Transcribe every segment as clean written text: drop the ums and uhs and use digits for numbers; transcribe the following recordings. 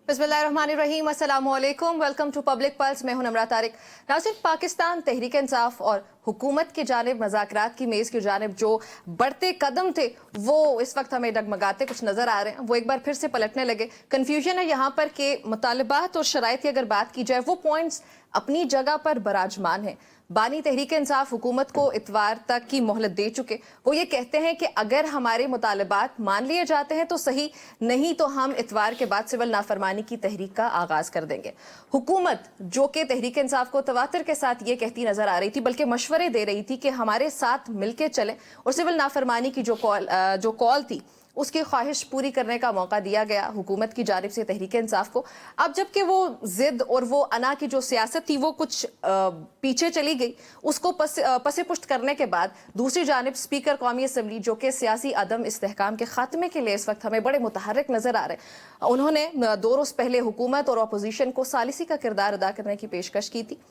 बिस्मिल्लाहिर्रहमानिर्रहीम, अस्सलाम वालेकुम, वेलकम टू पब्लिक पल्स। मैं हूं नमरा तारिक। नाज़रीन, पाकिस्तान तहरीक इंसाफ और हुकूमत की जानिब मुज़ाकरात की मेज़ की जानिब जो बढ़ते कदम थे वो इस वक्त हमें डगमगाते कुछ नज़र आ रहे हैं। वो एक बार फिर से पलटने लगे। कन्फ्यूजन है यहाँ पर कि मुतालबात और शराइत की अगर बात की जाए वो पॉइंट्स अपनी जगह पर बराजमान हैं। बानी तहरीक इंसाफ हुकूमत को इतवार तक की मोहलत दे चुके। वो ये कहते हैं कि अगर हमारे मुतालबात मान लिए जाते हैं तो सही, नहीं तो हम इतवार के बाद सिविल नाफरमानी की तहरीक का आगाज कर देंगे। हुकूमत जो कि तहरीक इंसाफ को तवातर के साथ ये कहती नजर आ रही थी, बल्कि मशवरे दे रही थी कि हमारे साथ मिलके चलें और सिविल नाफरमानी की जो कॉल थी उसकी ख्वाहिश पूरी करने का मौका दिया गया हुकूमत की जानिब से तहरीक इंसाफ को। अब जबकि वो जिद और वो अना की जो सियासत थी वो कुछ पीछे चली गई, उसको पसे पुश्त करने के बाद दूसरी जानिब स्पीकर कौमी असम्बली जो कि सियासी अदम इस्तेहकाम के खात्मे के लिए इस वक्त हमें बड़े मुतहर्रिक नजर आ रहे हैं, उन्होंने 2 रोज पहले हुकूमत और अपोजिशन को सालिसी का किरदार अदा करने की पेशकश की थी।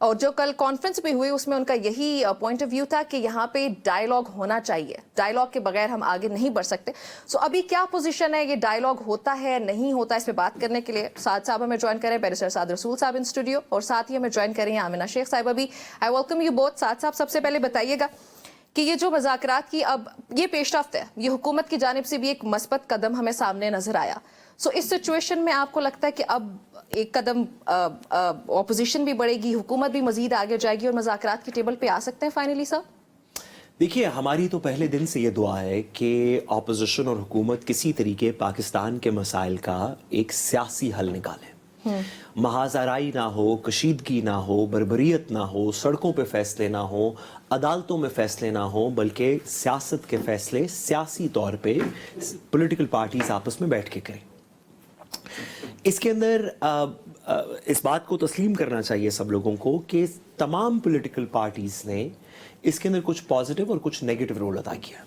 और जो कल कॉन्फ्रेंस भी हुई उसमें उनका यही पॉइंट ऑफ व्यू था कि यहाँ पे डायलॉग होना चाहिए, डायलॉग के बगैर हम आगे नहीं बढ़ सकते। सो अभी क्या पोजीशन है, ये डायलॉग होता है नहीं होता, इस पे बात करने के लिए साथ साहब हमें ज्वाइन करें बैरिस्टर साद रसूल साहब इन स्टूडियो, और साथ ही हमें ज्वाइन करें आमिना शेख साहब अभी। I welcome you both. साथ साहब सबसे पहले बताइएगा कि ये जो मुज़ाकरात की अब ये पेशरफ्त है, ये हुकूमत की जानिब से भी एक मस्बत कदम हमें सामने नजर आया। सो इस सिचुएशन में आपको लगता है कि अब एक कदम ऑपोजिशन भी बढ़ेगी, हुकूमत भी मजीद आगे जाएगी और मुज़ाकरात की टेबल पे आ सकते हैं फाइनली सर? देखिए, हमारी तो पहले दिन से ये दुआ है कि ऑपोजिशन और हुकूमत किसी तरीके पाकिस्तान के मसाइल का एक सियासी हल निकाले। महाजराई ना हो, कशीदगी ना हो, बर्बरियत ना हो, सड़कों पे फैसले ना हो, अदालतों में फैसले ना हो, बल्कि सियासत के फैसले सियासी तौर पे पॉलिटिकल पार्टीज आपस में बैठ के करें। इसके अंदर इस बात को तस्लीम करना चाहिए सब लोगों को कि तमाम पॉलिटिकल पार्टीज ने इसके अंदर कुछ पॉजिटिव और कुछ नेगेटिव रोल अदा किया।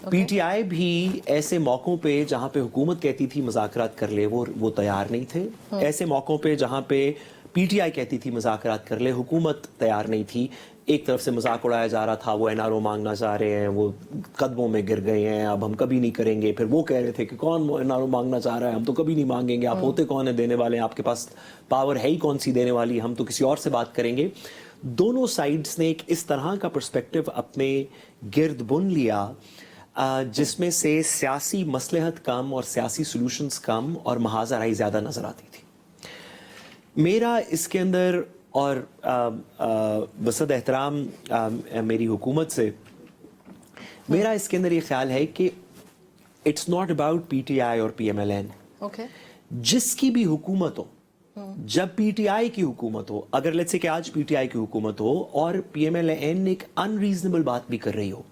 पीटीआई भी ऐसे मौक़ों पे जहाँ पे हुकूमत कहती थी मुज़ाकरात कर ले वो तैयार नहीं थे। ऐसे मौक़ों पे जहाँ पे पीटीआई कहती थी मुज़ाकरात कर ले, हुकूमत तैयार नहीं थी। एक तरफ से मजाक उड़ाया जा रहा था, वो एनआरओ मांगना चाह रहे हैं, वो कदमों में गिर गए हैं, अब हम कभी नहीं करेंगे। फिर वो कह रहे थे कि कौन एनआरओ मांगना चाह रहा है, हम तो कभी नहीं मांगेंगे, आप होते कौन है देने वाले, आपके पास पावर है ही कौन सी देने वाली, हम तो किसी और से बात करेंगे। दोनों साइड्स ने एक इस तरह का पर्सपेक्टिव अपने गिर्द बुन लिया जिसमें से सियासी मसलहत कम और सियासी सॉल्यूशंस कम और महाजराई ज़्यादा नज़र आती थी। मेरा इसके अंदर और बसद एहतराम मेरी हुकूमत से मेरा इसके अंदर ये ख्याल है कि इट्स नॉट अबाउट पीटीआई और पीएमएलएन। जिसकी भी हुकूमत हो, जब पीटीआई की हुकूमत हो, अगर लेट्स से कि आज पीटीआई की हुकूमत हो और पीएमएलएन एक अनरीजनेबल बात भी कर रही हो,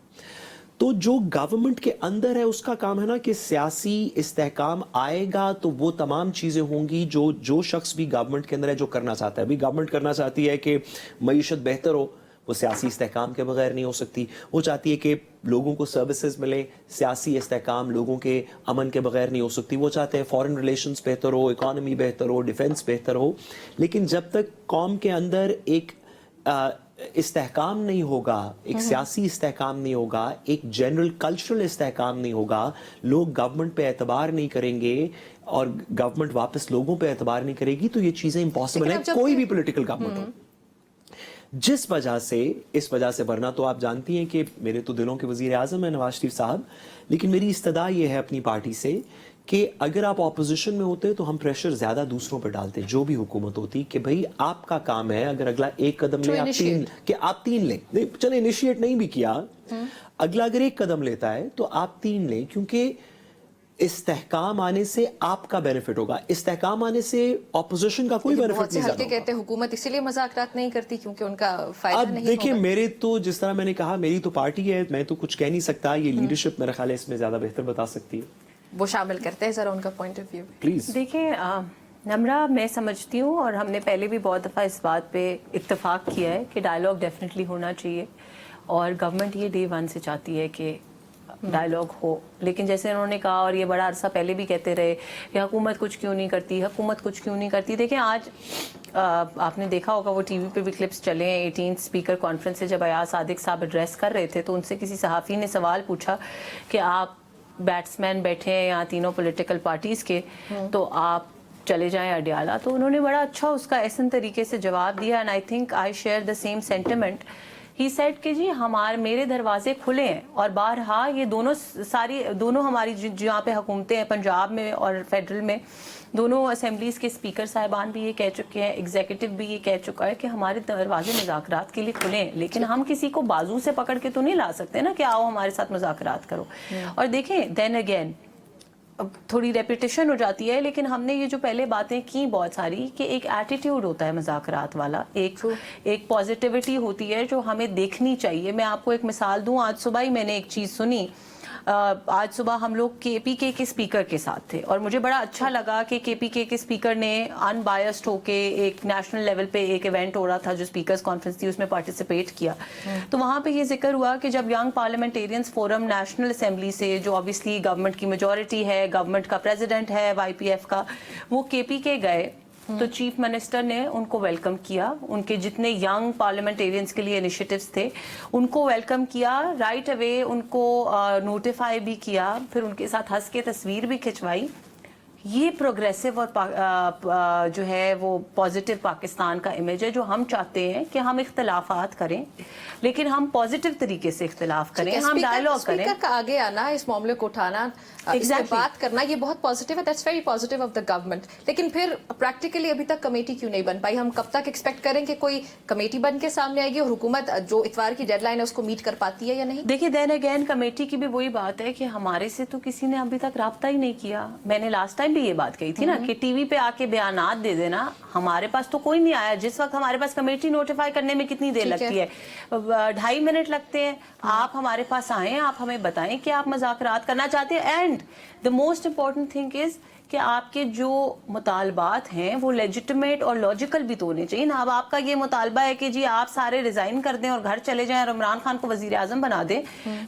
तो जो गवर्नमेंट के अंदर है उसका काम है ना कि सियासी इस्तेहकाम आएगा तो वो तमाम चीज़ें होंगी जो शख्स भी गवर्नमेंट के अंदर है जो करना चाहता है। अभी गवर्नमेंट करना चाहती है कि मईशत बेहतर हो, वो सियासी इस्तेहकाम के बगैर नहीं हो सकती। वो चाहती है कि लोगों को सर्विसेज मिले, सियासी इस्तेहकाम लोगों के अमन के बगैर नहीं हो सकती। वो चाहते हैं फॉरेन रिलेशंस बेहतर हो, इकॉनमी बेहतर हो, डिफेंस बेहतर हो। लेकिन जब तक कौम के अंदर एक इस्तेहकाम नहीं होगा, एक सियासी इस्तेहकाम नहीं होगा, एक जनरल कल्चरल इस्तेहकाम नहीं होगा, लोग गवर्नमेंट पे एतबार नहीं करेंगे और गवर्नमेंट वापस लोगों पे एतबार नहीं करेगी, तो ये चीज़ें इम्पॉसिबल है, कोई भी पॉलिटिकल गवर्नमेंट हो। जिस वजह से इस वजह से, वरना तो आप जानती हैं कि मेरे तो दिलों के वज़ीर आज़म है नवाज शरीफ साहब, लेकिन मेरी इस्तदा ये है अपनी पार्टी से कि अगर आप ऑपोजिशन में होते तो हम प्रेशर ज़्यादा दूसरों पर डालते, जो भी हुकूमत होती, कि भाई आपका काम है अगर अगला एक कदम ले आप तीन लें, नहीं चले इनिशिएट नहीं भी किया, अगला अगर एक कदम लेता है तो आप 3 लें, क्योंकि इस्तेहकाम आने से आपका बेनिफिट होगा, इस्तेहकाम आने से ऑपोजिशन का कोई बेनिफिट नहीं होगा। कहते हैं हुकूमत इसीलिए मुज़ाकरात नहीं करती क्योंकि उनका फायदा नहीं होगा। देखिए, मेरे तो जिस तरह मैंने कहा, मेरी तो पार्टी है, मैं तो कुछ कह नहीं सकता, ये लीडरशिप मेरा ख्याल है इसमें ज़्यादा बेहतर बता सकती है। वो शामिल करते हैं ज़रा उनका पॉइंट ऑफ व्यू प्लीज़। देखिए नम्रा, मैं समझती हूँ और हमने पहले भी बहुत दफ़ा इस बात पे इत्तेफाक किया है कि डायलॉग डेफिनेटली होना चाहिए और गवर्नमेंट ये डे 1 से चाहती है कि डायलॉग हो। लेकिन जैसे उन्होंने कहा और ये बड़ा अरसा पहले भी कहते रहे कि हुकूमत कुछ क्यों नहीं करती, हुकूमत कुछ क्यों नहीं करती। देखिए, आज आपने देखा होगा वो टीवी पे भी क्लिप्स चले हैं, 18 स्पीकर कॉन्फ्रेंस से जब अयाज सादिक साहब एड्रेस कर रहे थे तो उनसे किसी सहाफ़ी ने सवाल पूछा कि आप बैट्समैन बैठे हैं यहाँ तीनों पॉलिटिकल पार्टीज़ के, तो आप चले जाएं अडियाला। तो उन्होंने बड़ा अच्छा उसका ऐसा तरीके से जवाब दिया, and I think I share the same sentiment. He said कि जी मेरे दरवाजे खुले हैं, और बारहा ये दोनों हमारी जहाँ पे हुकूमतें हैं, पंजाब में और फेडरल में, दोनों असेंबलीज के स्पीकर साहिबान भी ये कह चुके हैं, एग्जीक्यूटिव भी ये कह चुका है कि हमारे दरवाजे मुज़ाकरात के लिए खुले हैं, लेकिन हम किसी को बाजू से पकड़ के तो नहीं ला सकते ना कि आओ हमारे साथ मुज़ाकरात करो। और देखें, देन अगेन अब थोड़ी रेपिटेशन हो जाती है, लेकिन हमने ये जो पहले बातें की बहुत सारी, कि एक एटीट्यूड होता है मुज़ाकरात वाला, एक पॉजिटिविटी होती है जो हमें देखनी चाहिए। मैं आपको एक मिसाल दूं, आज सुबह ही मैंने एक चीज़ सुनी। आज सुबह हम लोग KPK के स्पीकर के साथ थे, और मुझे बड़ा अच्छा लगा कि KPK के स्पीकर ने अनबायस्ड होके, एक नेशनल लेवल पे एक इवेंट हो रहा था जो स्पीकर्स कॉन्फ्रेंस थी, उसमें पार्टिसिपेट किया। तो वहाँ पे ये जिक्र हुआ कि जब young parliamentarians forum national assembly से, जो ऑब्वियसली गवर्नमेंट की मेजॉरिटी है, गवर्नमेंट का प्रेसिडेंट है YPF का, वो KPK गए, तो चीफ मिनिस्टर ने उनको वेलकम किया, उनके जितने यंग पार्लियामेंटेरियंस के लिए इनिशिएटिव्स थे उनको वेलकम किया, राइट अवे उनको नोटिफाई भी किया, फिर उनके साथ हंस के तस्वीर भी खिंचवाई। ये प्रोग्रेसिव और जो है वो पॉजिटिव पाकिस्तान का इमेज है, जो हम चाहते हैं कि हम इख्तलाफात करें, लेकिन हम पॉजिटिव तरीके से इख्तलाफ करें, हम डायलॉग करें। स्पीकर का आगे आना, इस मामले को उठाना, इस पे बात करना, ये बहुत पॉजिटिव है, that's very positive of the government. लेकिन फिर प्रैक्टिकली अभी तक कमेटी क्यों नहीं बन पाई? हम कब तक एक्सपेक्ट करें कि कोई कमेटी बन के सामने आएगी और हुकूमत जो इतवार की डेडलाइन है उसको मीट कर पाती है या नहीं? देखिए, देन अगेन कमेटी की भी वही बात है कि हमारे से तो किसी ने अभी तक राब्ता ही नहीं किया। मैंने लास्ट टाइम भी ये बात कही थी ना कि टीवी पे आके बयानात दे देना, हमारे पास तो कोई नहीं आया। जिस वक्त हमारे पास कमेटी नोटिफाई करने में कितनी देर लगती है, 2.5 मिनट लगते हैं। आप हमारे पास आए, आप हमें बताएं कि आप मुज़ाकरात करना चाहते हैं, and the most important thing is कि आपके जो मुतालबात हैं वो लेजिटिमेट और लॉजिकल भी तो होने चाहिए ना। अब आपका ये मुतालबा है कि जी आप सारे रिजाइन कर दें और घर चले जाएं और इमरान खान को वजीर आजम बना दें,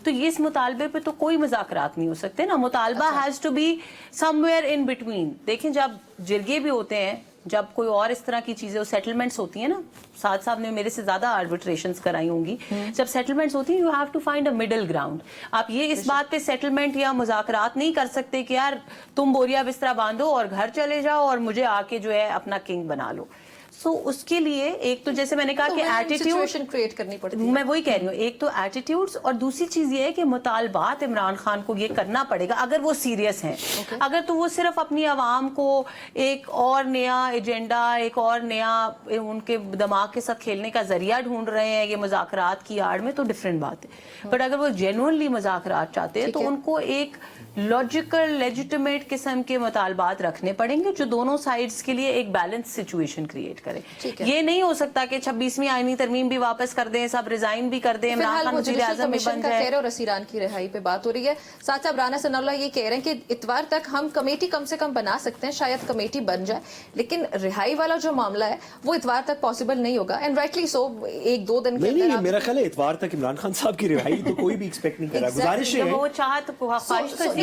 तो ये इस मुतालबे पे तो कोई मुज़ाकरात नहीं हो सकते ना। मुतालबा has to be somewhere in between. देखें, जब जिरगे भी होते हैं, जब कोई और इस तरह की चीजें, सेटलमेंट्स होती है ना, साथ साहब ने मेरे से ज्यादा आर्बिट्रेशंस कराई होंगी, जब सेटलमेंट्स होती हैं, you have to find a middle ground. आप ये इस बात पे सेटलमेंट या मुज़ाकरात नहीं कर सकते कि यार तुम बोरिया बिस्तरा बांधो और घर चले जाओ और मुझे आके जो है अपना किंग बना लो। सो उसके लिए एक तो जैसे मैंने कहा कि एटीट्यूड क्रिएट करनी पड़ती है। मैं वही कह रही हूँ, एक तो एटीट्यूड्स, और दूसरी चीज ये है कि मुतालबात इमरान खान को ये करना पड़ेगा अगर वो सीरियस हैं। अगर तो वो सिर्फ अपनी आवाम को एक और नया एजेंडा, एक और नया उनके दिमाग के साथ खेलने का जरिया ढूंढ रहे हैं ये मुज़ाकरात की आड़ में, तो डिफरेंट बात है। बट अगर वो जेन्युइनली मुज़ाकरात चाहते हैं तो उनको एक लॉजिकल लेजिटिमेट किस्म के मुतालबात रखने पड़ेंगे जो दोनों साइड्स के लिए एक बैलेंस सिचुएशन क्रिएट करे। ये नहीं हो सकता कि 26वीं आईनी तरमीम भी वापस कर दें, सब रिजाइन भी कर दें, इमरान खान वज़ीर आज़म भी बन जाए। और असीरान की रिहाई पे बात हो रही है। साथ साथ राना सनाउल्लाह ये कह रहे हैं कि इतवार तक हम कमेटी कम से कम बना सकते हैं, शायद कमेटी बन जाए, लेकिन रिहाई वाला जो मामला है वो इतवार तक पॉसिबल नहीं होगा, एंड राइटली सो। 1-2 दिन के अंदर मेरा ख्याल है इतवार तक इमरान खान साहब की रिहाई तो कोई भी एक्सपेक्ट नहीं कर रहा। गुजारिश है वो चाहत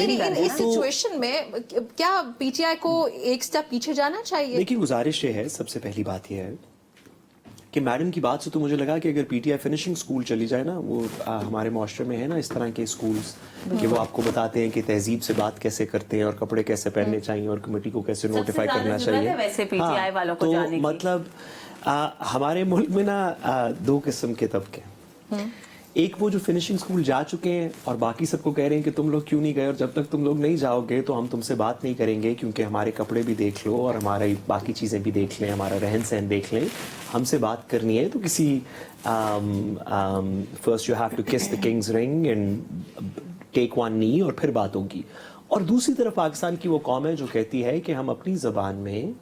इस सिचुएशन में क्या PTI को एक स्टेप पीछे जाना चाहिए? देखिए, गुजारिश ये है, सबसे पहली बात ये है कि मैडम की बात से तो मुझे लगा कि अगर PTI फिनिशिंग स्कूल चली जाए ना, वो हमारे माशरे में है ना इस तरह के स्कूल्स कि वो आपको बताते हैं कि तहजीब से बात कैसे करते हैं और कपड़े कैसे पहनने चाहिए और कमेटी को कैसे नोटिफाई करना चाहिए। वैसे PTI वालों को जाने की। मतलब हमारे मुल्क में ना 2 किस्म के तबके, एक वो जो फिनिशिंग स्कूल जा चुके हैं और बाकी सबको कह रहे हैं कि तुम लोग क्यों नहीं गए, और जब तक तुम लोग नहीं जाओगे तो हम तुमसे बात नहीं करेंगे, क्योंकि हमारे कपड़े भी देख लो और हमारी बाकी चीज़ें भी देख लें, हमारा रहन सहन देख लें, हमसे बात करनी है तो किसी first you have to kiss the king's ring and take one knee और फिर बात होगी। और दूसरी तरफ पाकिस्तान की वो कौम है जो कहती है कि हम अपनी ज़बान में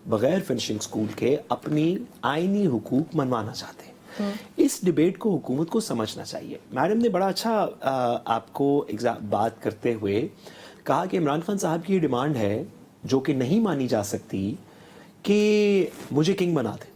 बग़ैर फिनिशिंग स्कूल के अपनी आइनी हुकूक मनवाना चाहते हैं। इस डिबेट को हुकूमत को समझना चाहिए। मैडम ने बड़ा अच्छा आपको बात करते हुए कहा कि इमरान खान साहब की डिमांड है जो कि नहीं मानी जा सकती कि मुझे किंग बना दे।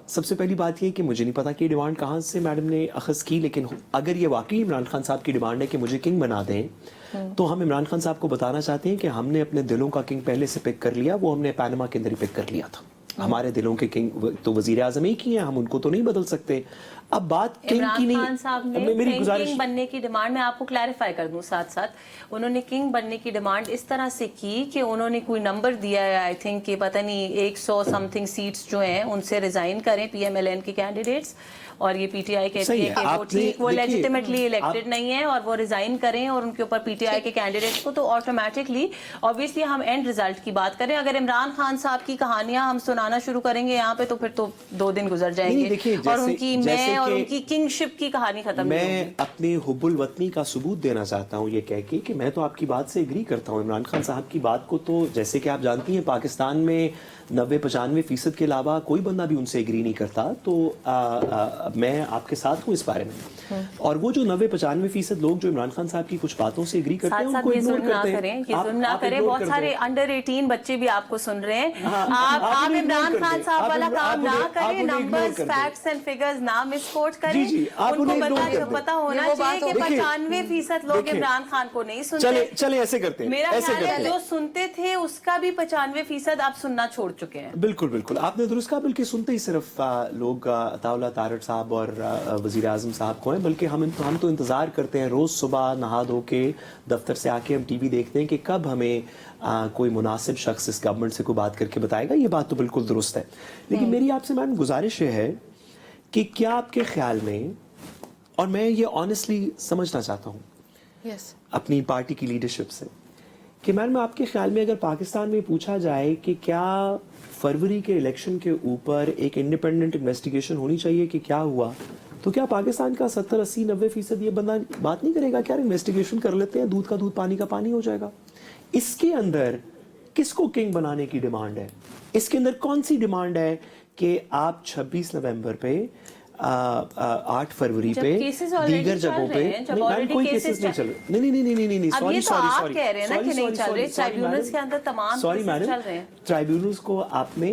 सबसे पहली बात ये कि मुझे नहीं पता कि डिमांड कहाँ से मैडम ने अखज़ की, लेकिन अगर ये वाकई इमरान खान साहब की डिमांड है कि मुझे किंग बना दें तो हम इमरान खान साहब को बताना चाहते हैं कि हमने अपने दिलों का किंग पहले से पिक कर लिया, वो हमने पैनामा के अंदर ही पिक कर लिया था। हमारे दिलों के किंग तो वजीर आज़म एक ही हैं, हम उनको तो नहीं बदल सकते। अब बात किंग की इमरान नहीं, खान साहब ने मेरी गुजारिश, किंग बनने की डिमांड, मैं आपको क्लैरिफाई कर दूं साथ साथ, उन्होंने किंग बनने की डिमांड इस तरह से की कि उन्होंने कोई नंबर दिया है, आई थिंक कि पता नहीं 100 समथिंग सीट्स जो हैं उनसे रिजाइन करें पीएमएलएन के कैंडिडेट्स, और ये पीटीआई कहती है कि वो ठीक, वो लेजिटिमेटली इलेक्टेड नहीं है और वो रिजाइन करें और उनके ऊपर पीटीआई के कैंडिडेट्स को, तो ऑटोमेटिकली ऑब्वियसली हम एंड रिजल्ट की बात करें, अगर इमरान खान साहब की कहानियां हम सुनाना शुरू करेंगे यहाँ पे तो फिर तो 2 दिन गुजर जाएंगे और उनकी मैं और उनकी किंगशिप की कहानी खत्म नहीं होगी। मैं अपने हुब्बुल वतनी का सबूत देना चाहता हूँ ये कह के कि मैं तो आपकी बात से एग्री करता हूँ। इमरान खान साहब की बात को तो जैसे कि आप जानती हैं पाकिस्तान में 90-95% के अलावा कोई बंदा भी उनसे एग्री नहीं करता, तो मैं आपके साथ हूँ इस बारे में। और वो जो 90-95% लोग जो इमरान खान साहब की कुछ बातों से एग्री करते हैं उनको इग्नोर करते हैं। ये जुल्म ना करें, बहुत सारे अंडर 18 बच्चे भी आपको सुन रहे हैं। आप इमरान खान साहब वाला काम ना करें, नंबर्स, फैक्ट्स एंड फिगर्स ना मिसकोट करें। उनको पता होना चाहिए कि 95% लोग इमरान खान को नहीं सुनते। चले ऐसे करते हैं, मेरा ख्याल है जो सुनते थे उसका भी 95% आप सुनना छोड़ चुके हैं। बिल्कुल बिल्कुल, आपने दुरुस्त कहा, बल्कि सुनते ही सिर्फ लोग अताउल्लाह तारड़ साहब और वजीर आजम साहब को हैं, बल्कि हम तो इंतजार करते हैं रोज सुबह नहा धो के दफ्तर से आके हम टीवी देखते हैं कि कब हमें कोई मुनासिब शख्स इस गवर्नमेंट से कोई बात करके बताएगा। ये बात तो बिल्कुल दुरुस्त है, लेकिन मेरी आपसे मैम गुजारिश ये है कि क्या आपके ख्याल में, और मैं ये ऑनेस्टली समझना चाहता हूँ अपनी पार्टी की लीडरशिप से, कि मैम आपके ख्याल में अगर पाकिस्तान में पूछा जाए कि क्या फरवरी के इलेक्शन के ऊपर एक इंडिपेंडेंट इन्वेस्टिगेशन होनी चाहिए कि क्या हुआ, तो क्या पाकिस्तान का 70-80-90% ये बंदा बात नहीं करेगा क्या इन्वेस्टिगेशन कर लेते हैं, दूध का दूध पानी का पानी हो जाएगा? इसके अंदर किसको किंग बनाने की डिमांड है? इसके अंदर कौन सी डिमांड है कि आप 26 नवंबर पे 8 फरवरी पे दीगर जगहों पे कोई केसेस नहीं चल रहे? नहीं, सॉरी कह रहे हैं ना कि नहीं चल रहे, ट्राइब्यूनल्स के अंदर तमाम केसेस चल रहे हैं। ट्राइब्यूनल्स को आपने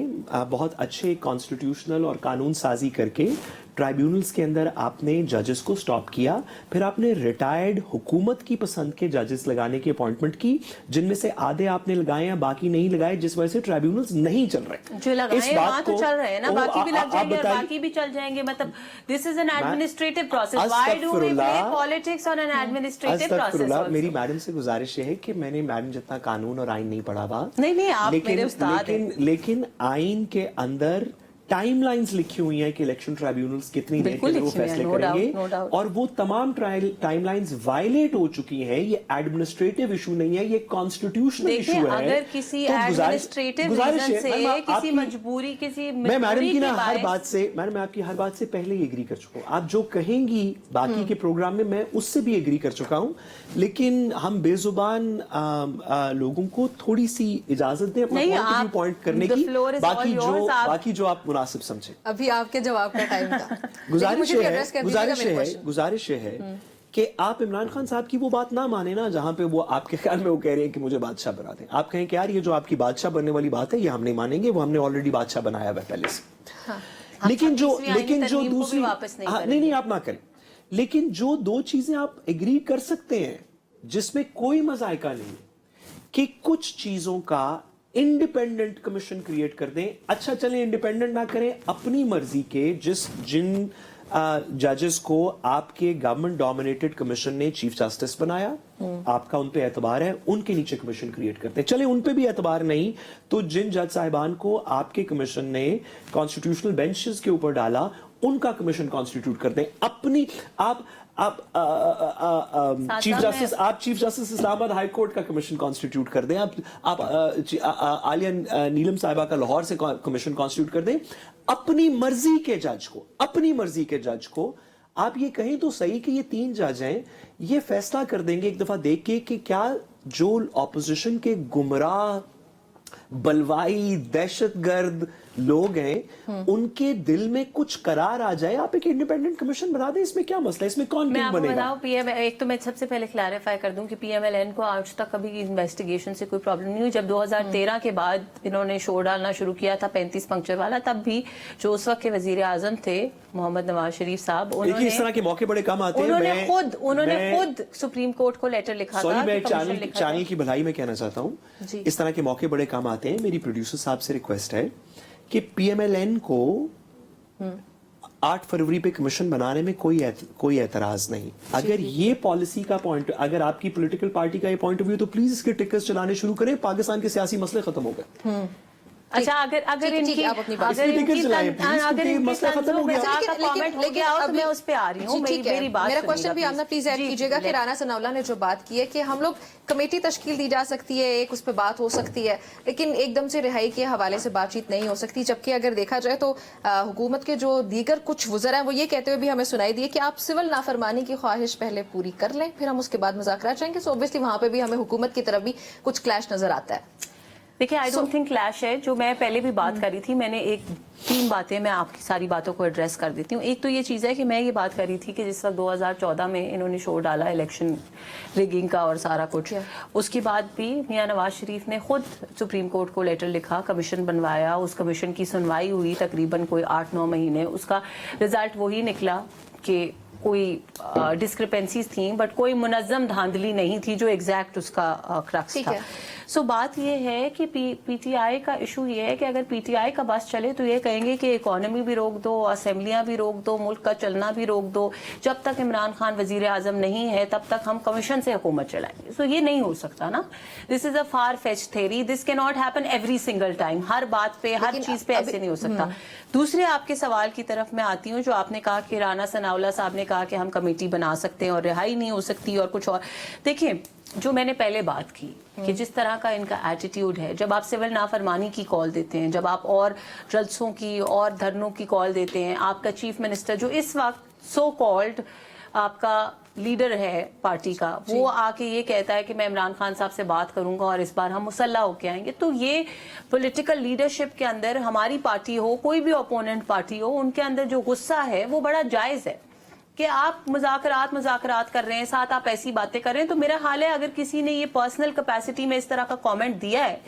बहुत अच्छे कॉन्स्टिट्यूशनल और कानून साजी करके ट्राइब्यूनल्स के अंदर आपने जजेस को स्टॉप किया, फिर आपने रिटायर्ड हुकूमत की पसंद के जजेस लगाने की अपॉइंटमेंट की, जिनमें से आधे आपने लगाए हैं, बाकी नहीं लगाए, जिस वजह से ट्राइब्यूनल्स नहीं चल रहे। जो लगाए वहां तो चल रहे हैं ना, बाकी भी लग जाएंगे और बाकी भी चल जाएंगे। मतलब this is an administrative process, why do we play politics on an administrative process? मेरी मैडम से गुजारिश है कि मैंने मैडम जितना कानून और आइन नहीं पढ़ा हुआ, नहीं आप मेरे उस्ताद हैं, लेकिन आइन के अंदर टाइमलाइंस लिखी हुई हैं कि इलेक्शन ट्राइब्यूनल्स कितनी देर के लिए वो फैसले करेंगे, और वो तमाम टाइमलाइंस वायलेट हो चुकी हैं। ये एडमिनिस्ट्रेटिव इशू नहीं है, ये कॉन्स्टिट्यूशनल इशू है। अगर किसी एडमिनिस्ट्रेटिव रीजन से, किसी मजबूरी, किसी मैं मैडम की ना हर बात से, मैडम मैं आपकी हर बात से पहले ही एग्री कर चुका हूँ। आप जो कहेंगी बाकी के प्रोग्राम में मैं उससे भी एग्री कर चुका हूँ, लेकिन हम बेजुबान लोगों को थोड़ी सी इजाजत दें अपना पॉइंट करने की, बाकी जो आप मुनासिब समझे। अभी आपके जवाब का टाइम था। गुजारिश है कि आप इमरान खान साहब की वो बात ना माने ना जहां पे वो आपके ख्याल में वो कह रहे हैं कि मुझे बादशाह बना दें। आप कहें कि यार ये जो आपकी बादशाह बनने वाली बात है ये हम नहीं मानेंगे, वो हमने ऑलरेडी बादशाह बनाया हुआ पहले से। लेकिन जो दूसरी नहीं आप ना करें, लेकिन जो दो चीजें आप एग्री कर सकते हैं जिसमें कोई मजायका नहीं है कि कुछ चीजों का इंडिपेंडेंट कमीशन क्रिएट कर दें। अच्छा चलें इंडिपेंडेंट ना करें, अपनी मर्जी के जिन जजेस को आपके गवर्नमेंट डोमिनेटेड कमीशन ने चीफ जस्टिस बनाया, आपका उन पे एतबार है, उनके नीचे कमीशन क्रिएट करते हैं। चले उन पे भी एतबार नहीं तो जिन जज साहिबान को आपके कमीशन ने कॉन्स्टिट्यूशनल बेंचेस के ऊपर डाला उनका कमीशन कॉन्स्टिट्यूट करते हैं। अपनी आप chief justice Islamabad high court का कमीशन कॉन्स्टिट्यूट कर दें, आप आलिया नीलम साहिबा का लाहौर से कमीशन कॉन्स्टिट्यूट कर दें। अपनी मर्जी के जज को आप ये कहें तो सही कि ये 3 जज हैं, ये फैसला कर देंगे एक दफा देख के कि क्या जो ऑपोजिशन के गुमराह, बलवाई, दहशतगर्द लोग हैं उनके दिल में कुछ करार आ जाए, आप एक इंडिपेंडेंट कमीशन बना दें। इसमें क्या मसला है? इसमें कौन किंग बनेगा? एक तो मैं सबसे पहले क्लैरिफाई कर दूं कि पीएमएलएन को आज तक कभी इन्वेस्टिगेशन से कोई प्रॉब्लम नहीं हुई। जब 2013 के बाद इन्होंने शोर डालना शुरू किया था 35 पंक्चर वाला, तब भी जो उस वक्त के वजीर आजम थे मोहम्मद नवाज शरीफ साहब, उन्होंने इस तरह के मौके बड़े कम आते हैं। उन्होंने खुद सुप्रीम कोर्ट को लेटर लिखा था। मैं चैनल की भलाई में कहना चाहता हूँ, इस तरह के मौके बड़े कम आते हैं। मेरी प्रोड्यूसर साहब से रिक्वेस्ट है कि पीएमएलएन को 8 फरवरी पे कमीशन बनाने में कोई एतराज नहीं। अगर ये पॉलिसी का पॉइंट, अगर आपकी पॉलिटिकल पार्टी का ये पॉइंट ऑफ व्यू, तो प्लीज इसके टिकट्स चलाने शुरू करें, पाकिस्तान के सियासी मसले खत्म हो गए। अच्छा, अगर इनकी आप अपनी बात अगर इनकी अगर इनकी मसला खत्म हो गया, लेकिन अब मैं उस पे आ रही हूँ, मेरी बात मेरा सुनिएगा क्वेश्चन भी आपने प्लीज ऐड कीजिएगा कि राना सनाउल्लाह ने जो बात की है कि हम लोग कमेटी तश्कील दी जा सकती है, एक उस पर बात हो सकती है, लेकिन एकदम से रिहाई के हवाले से बातचीत नहीं हो सकती। जबकि अगर देखा जाए तो हुकूमत के जो दीगर कुछ वज़रा हैं वो ये कहते हुए भी हमें सुनाई दिए कि आप सिविल नाफरमानी की ख्वाहिश पहले पूरी कर लें, फिर हम उसके बाद मुज़ाकरात जाएंगे। सो ऑब्वियसली वहाँ पे भी हमें हुकूमत की तरफ भी कुछ क्लैश नजर आता है। देखिए, आई डोंट थिंक क्लैश है। जो मैं पहले भी बात कर रही थी, मैंने 3 बातें, मैं आपकी सारी बातों को एड्रेस कर देती हूँ। एक तो ये चीज़ है कि मैं ये बात कर रही थी कि जिस वक्त 2014 में इन्होंने शोर डाला इलेक्शन रिगिंग का और सारा कुछ, उसके बाद भी मियां नवाज शरीफ ने खुद सुप्रीम कोर्ट को लेटर लिखा, कमीशन बनवाया, उस कमीशन की सुनवाई हुई तकरीबन कोई 8-9 महीने। उसका रिजल्ट वही निकला कि कोई डिस्क्रिपेंसीज थी, बट कोई मुनज़्ज़म धांधली नहीं थी जो एग्जैक्ट उसका क्रक्स था। सो बात ये है कि पीटीआई का इशू ये है कि अगर पीटीआई का बस चले तो ये कहेंगे कि इकोनॉमी भी रोक दो, असेंबलियां भी रोक दो, मुल्क का चलना भी रोक दो, जब तक इमरान खान वजीर आजम नहीं है तब तक हम कमीशन से हुकूमत चलाएंगे। सो ये नहीं हो सकता ना। This is a far fetch theory, this can not happen every single time, हर बात पे, हर चीज पे ऐसे नहीं हो सकता। दूसरे आपके सवाल की तरफ मैं आती हूँ, जो आपने कहा कि राना सनाउल्लाह साहब ने कहा कि हम कमेटी बना सकते हैं और रिहाई नहीं हो सकती और कुछ और। देखिए, जो मैंने पहले बात की कि जिस तरह का इनका एटीट्यूड है, जब आप सिविल नाफरमानी की कॉल देते हैं, जब आप और जलसों की और धरनों की कॉल देते हैं, आपका चीफ मिनिस्टर जो इस वक्त सो कॉल्ड आपका लीडर है पार्टी का, वो आके ये कहता है कि मैं इमरान खान साहब से बात करूंगा और इस बार हम मुसल्ला होके आएंगे, तो ये पॉलिटिकल लीडरशिप के अंदर हमारी पार्टी हो, कोई भी ओपोनेंट पार्टी हो, उनके अंदर जो गुस्सा है वो बड़ा जायज है कि आप मुज़ाकरात कर रहे हैं, साथ आप ऐसी बातें कर रहे हैं। तो मेरा हाल है, अगर किसी ने ये पर्सनल कैपेसिटी में इस तरह का कमेंट दिया है,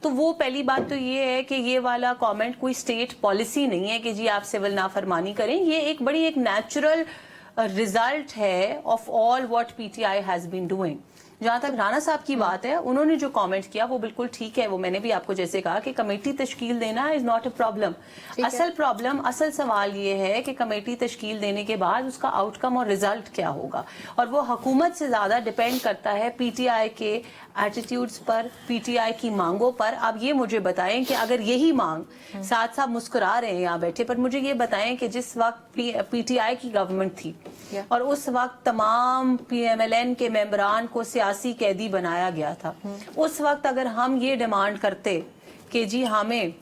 तो वो पहली बात तो ये है कि ये वाला कमेंट कोई स्टेट पॉलिसी नहीं है कि जी आप सिविल नाफरमानी करें। ये एक बड़ी एक नेचुरल रिजल्ट है of all what PTI has been doing. जहां तक राणा साहब की बात है, उन्होंने जो कमेंट किया वो बिल्कुल ठीक है। वो मैंने भी आपको जैसे कहा कि कमेटी तश्कील देना इज नॉट अ प्रॉब्लम। असल सवाल ये है कि कमेटी तश्कील देने के बाद उसका आउटकम और रिजल्ट क्या होगा, और वो हुकूमत से ज्यादा डिपेंड करता है पीटीआई के एटीट्यूड्स पर, पीटीआई की मांगों पर। अब ये मुझे बताएं कि अगर यही मांग, साथ साथ मुस्कुरा रहे हैं यहाँ बैठे, पर मुझे ये बताएं कि जिस वक्त पीटीआई की गवर्नमेंट थी और उस वक्त तमाम पीएमएलएन के मेंबरान को सियासी कैदी बनाया गया था, उस वक्त अगर हम ये डिमांड करते कि जी हमें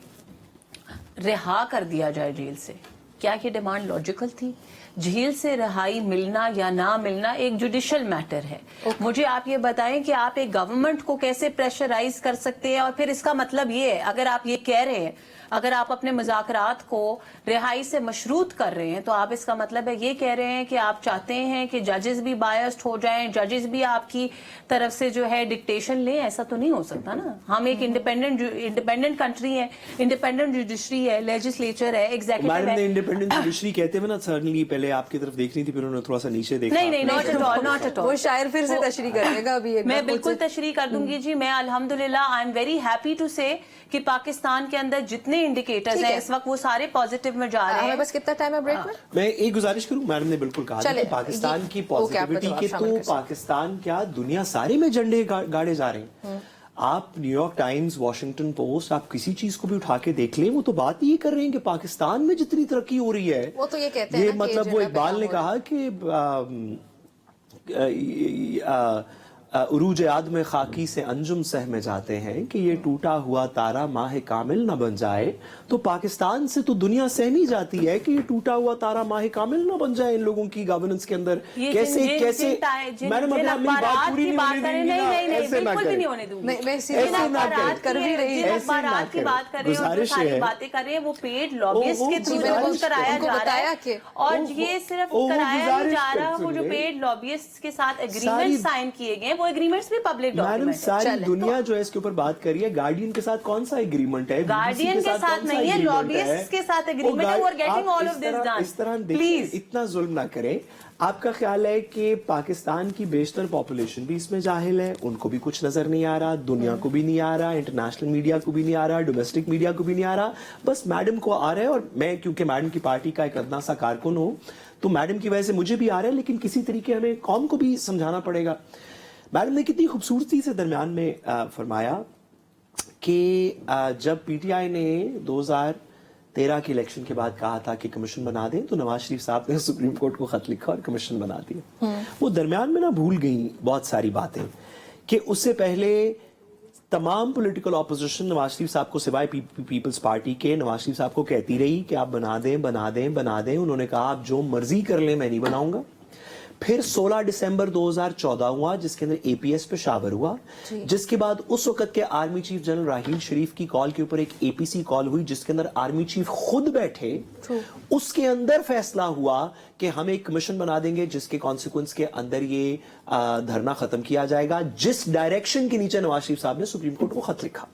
रिहा कर दिया जाए जेल से, क्या ये डिमांड लॉजिकल थी? जेल से रिहाई मिलना या ना मिलना एक जुडिशियल मैटर है। मुझे आप ये बताएं कि आप एक गवर्नमेंट को कैसे प्रेशराइज कर सकते हैं, और फिर इसका मतलब ये है, अगर आप ये कह रहे हैं, अगर आप अपने मुज़ाकरात को रिहाई से मशरूत कर रहे हैं, तो आप इसका मतलब है ये कह रहे हैं कि आप चाहते हैं कि जजेस भी बायस्ड हो जाएं, जजेस भी आपकी तरफ से जो है डिक्टेशन लें। ऐसा तो नहीं हो सकता ना। हम एक इंडिपेंडेंट कंट्री है, इंडिपेंडेंट जुडिशरी है, लेजिस्लेचर है, एग्जीक्यूटिव है। मैडम ने इंडिपेंडेंट जुडिशरी कहते हुए ना सडनली पहले आपकी तरफ देख रही थी, फिर उन्होंने थोड़ा सा नीचे देखा। नहीं, not at all, not at all. वो शायर फिर से तशरीह करेगा अभी एक मैं बिल्कुल तशरीह कर दूंगी जी। मैं अल्हम्दुलिल्लाह I am very happy to say कि पाकिस्तान के अंदर जितने इंडिकेटर्स हैं इस वक्त वो सारे पॉजिटिव में जा रहे हैं। बस कितना टाइम है ब्रेक में? मैं एक गुजारिश करूं, मैडम ने बिल्कुल कहा कि पाकिस्तान की पॉजिटिविटी के तो पाकिस्तान क्या दुनिया सारे में झंडे गाड़े जा रहे हैं। आप न्यूयॉर्क टाइम्स, वॉशिंगटन पोस्ट, आप किसी चीज को भी उठा के देख लें, वो तो बात ये कर रहे हैं कि पाकिस्तान में जितनी तरक्की हो रही है, वो तो ये कहते हैं ये मतलब वो इकबाल ने कहा कि उरूज याद में खाकी से अंजुम सह में जाते हैं कि ये टूटा हुआ तारा माह कामिल न बन जाए। तो पाकिस्तान से तो दुनिया सहमी जाती है कि ये टूटा हुआ तारा माह कामिल न बन जाए इन लोगों की गवर्नेंस के अंदर। कैसे मैडम अपनी बात पूरी नहीं होने दूंगी। गुजारिश है, बातें कर रहे हैं वो पेड लॉबिस्ट के थ्रू कराया जा रहा है, और ये सिर्फ कराया नहीं जा रहा, वो जो पेड लॉबिस्ट के साथ एग्रीमेंट साइन किए गए वो एग्रीमेंट्स भी पब्लिक मैडम डॉक्यूमेंट है। सारी चलें, दुनिया जो है इसके ऊपर बात कर रही है, गार्डियन के साथ कौन सा एग्रीमेंट है, गार्डियन के साथ नहीं है, लॉबियिस्ट्स के साथ एग्रीमेंट है, वो are getting all of this done. इस तरह देखिए, प्लीज इतना जुल्म ना करें। आपका ख्याल है कि पाकिस्तान की बेशतर पॉपुलेशन भी इसमें जाहिल है, उनको भी कुछ नजर नहीं आ रहा, दुनिया को भी नहीं आ रहा, इंटरनेशनल मीडिया को भी नहीं आ रहा, डोमेस्टिक मीडिया को भी नहीं आ रहा, बस मैडम को आ रहा है। और मैं क्योंकि मैडम की पार्टी का एक अदना सा कारकुन हूं, तो मैडम की वजह से मुझे भी आ रहा है, लेकिन किसी तरीके हमें कौम को भी समझाना पड़ेगा। मैडम ने कितनी खूबसूरती से दरमियान में फरमाया कि जब पीटीआई ने 2013 के इलेक्शन के बाद कहा था कि कमीशन बना दें, तो नवाज शरीफ साहब ने सुप्रीम कोर्ट को खत लिखा और कमीशन बना दिया। वो दरमियान में ना भूल गई बहुत सारी बातें कि उससे पहले तमाम पॉलिटिकल ऑपोजिशन नवाज शरीफ साहब को सिवाय पीपल्स पार्टी के नवाज शरीफ साहब को कहती रही कि आप बना दें बना दें बना दें। उन्होंने कहा आप जो मर्जी कर लें, मैं नहीं बनाऊंगा। फिर 16 दिसंबर 2014 हुआ, जिसके अंदर एपीएस पे शावर हुआ, जिसके बाद उस वक्त के आर्मी चीफ जनरल राहील शरीफ की कॉल के ऊपर एक एपीसी कॉल हुई, जिसके अंदर आर्मी चीफ खुद बैठे। उसके अंदर फैसला हुआ कि हम एक कमीशन बना देंगे जिसके कॉन्सिक्वेंस के अंदर ये धरना खत्म किया जाएगा, जिस डायरेक्शन के नीचे नवाज शरीफ साहब ने सुप्रीम कोर्ट को खत लिखा।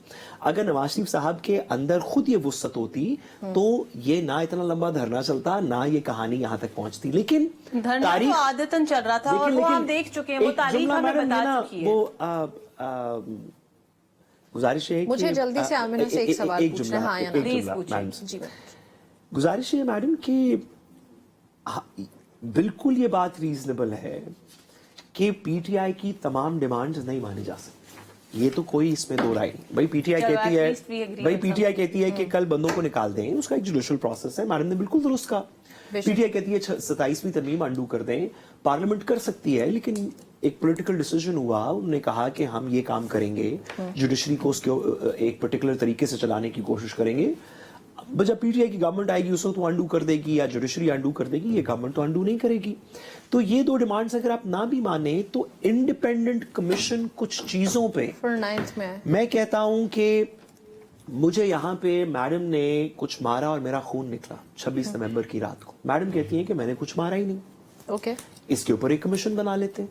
अगर नवाज शरीफ साहब के अंदर खुद ये वुसअत होती तो ये ना इतना लंबा धरना चलता, ना ये कहानी यहां तक पहुंचती। लेकिन धरना तो आदतन चल रहा था, और वो हम देख चुके हैं, वो तारीख हमें बता चुकी है। वो गुजारिश है मुझे जल्दी से आमिना से एक सवाल पूछना है। हाँ या ना? प्लीज पूछिए। जी गुजारिश है मैडम कि बिल्कुल ये बात रीजनेबल है कि पीटीआई की तमाम डिमांड्स नहीं मानी जा सकती, ये तो कोई इसमें दो राय नहीं। भाई पीटीआई कहती है कि कल बंदों को निकाल दें, उसका एक जुडिशियल प्रोसेस है। मैडम ने बिल्कुल दुरुस्त कहा। पीटीआई कहती है 27वीं तरमीम अंडू कर दें, पार्लियामेंट कर सकती है, लेकिन एक पॉलिटिकल डिसीजन हुआ, उन्होंने कहा कि हम ये काम करेंगे, जुडिशरी को उसके एक पर्टिकुलर तरीके से चलाने की कोशिश करेंगे। जब पीटीआई की गवर्नमेंट आएगी उस वक्त वो अंडू कर देगी या जुडिशरी अंडू कर देगी, ये गवर्नमेंट तो अंडू नहीं करेगी। तो ये दो डिमांड्स अगर आप ना भी माने तो इंडिपेंडेंट कमीशन कुछ चीजों पे मैं कहता हूं कि मुझे यहाँ पे मैडम ने कुछ मारा और मेरा खून निकला 26 नवंबर की रात को। मैडम कहती है कि मैंने कुछ मारा ही नहीं, ओके, इसके ऊपर एक कमीशन बना लेते हैं,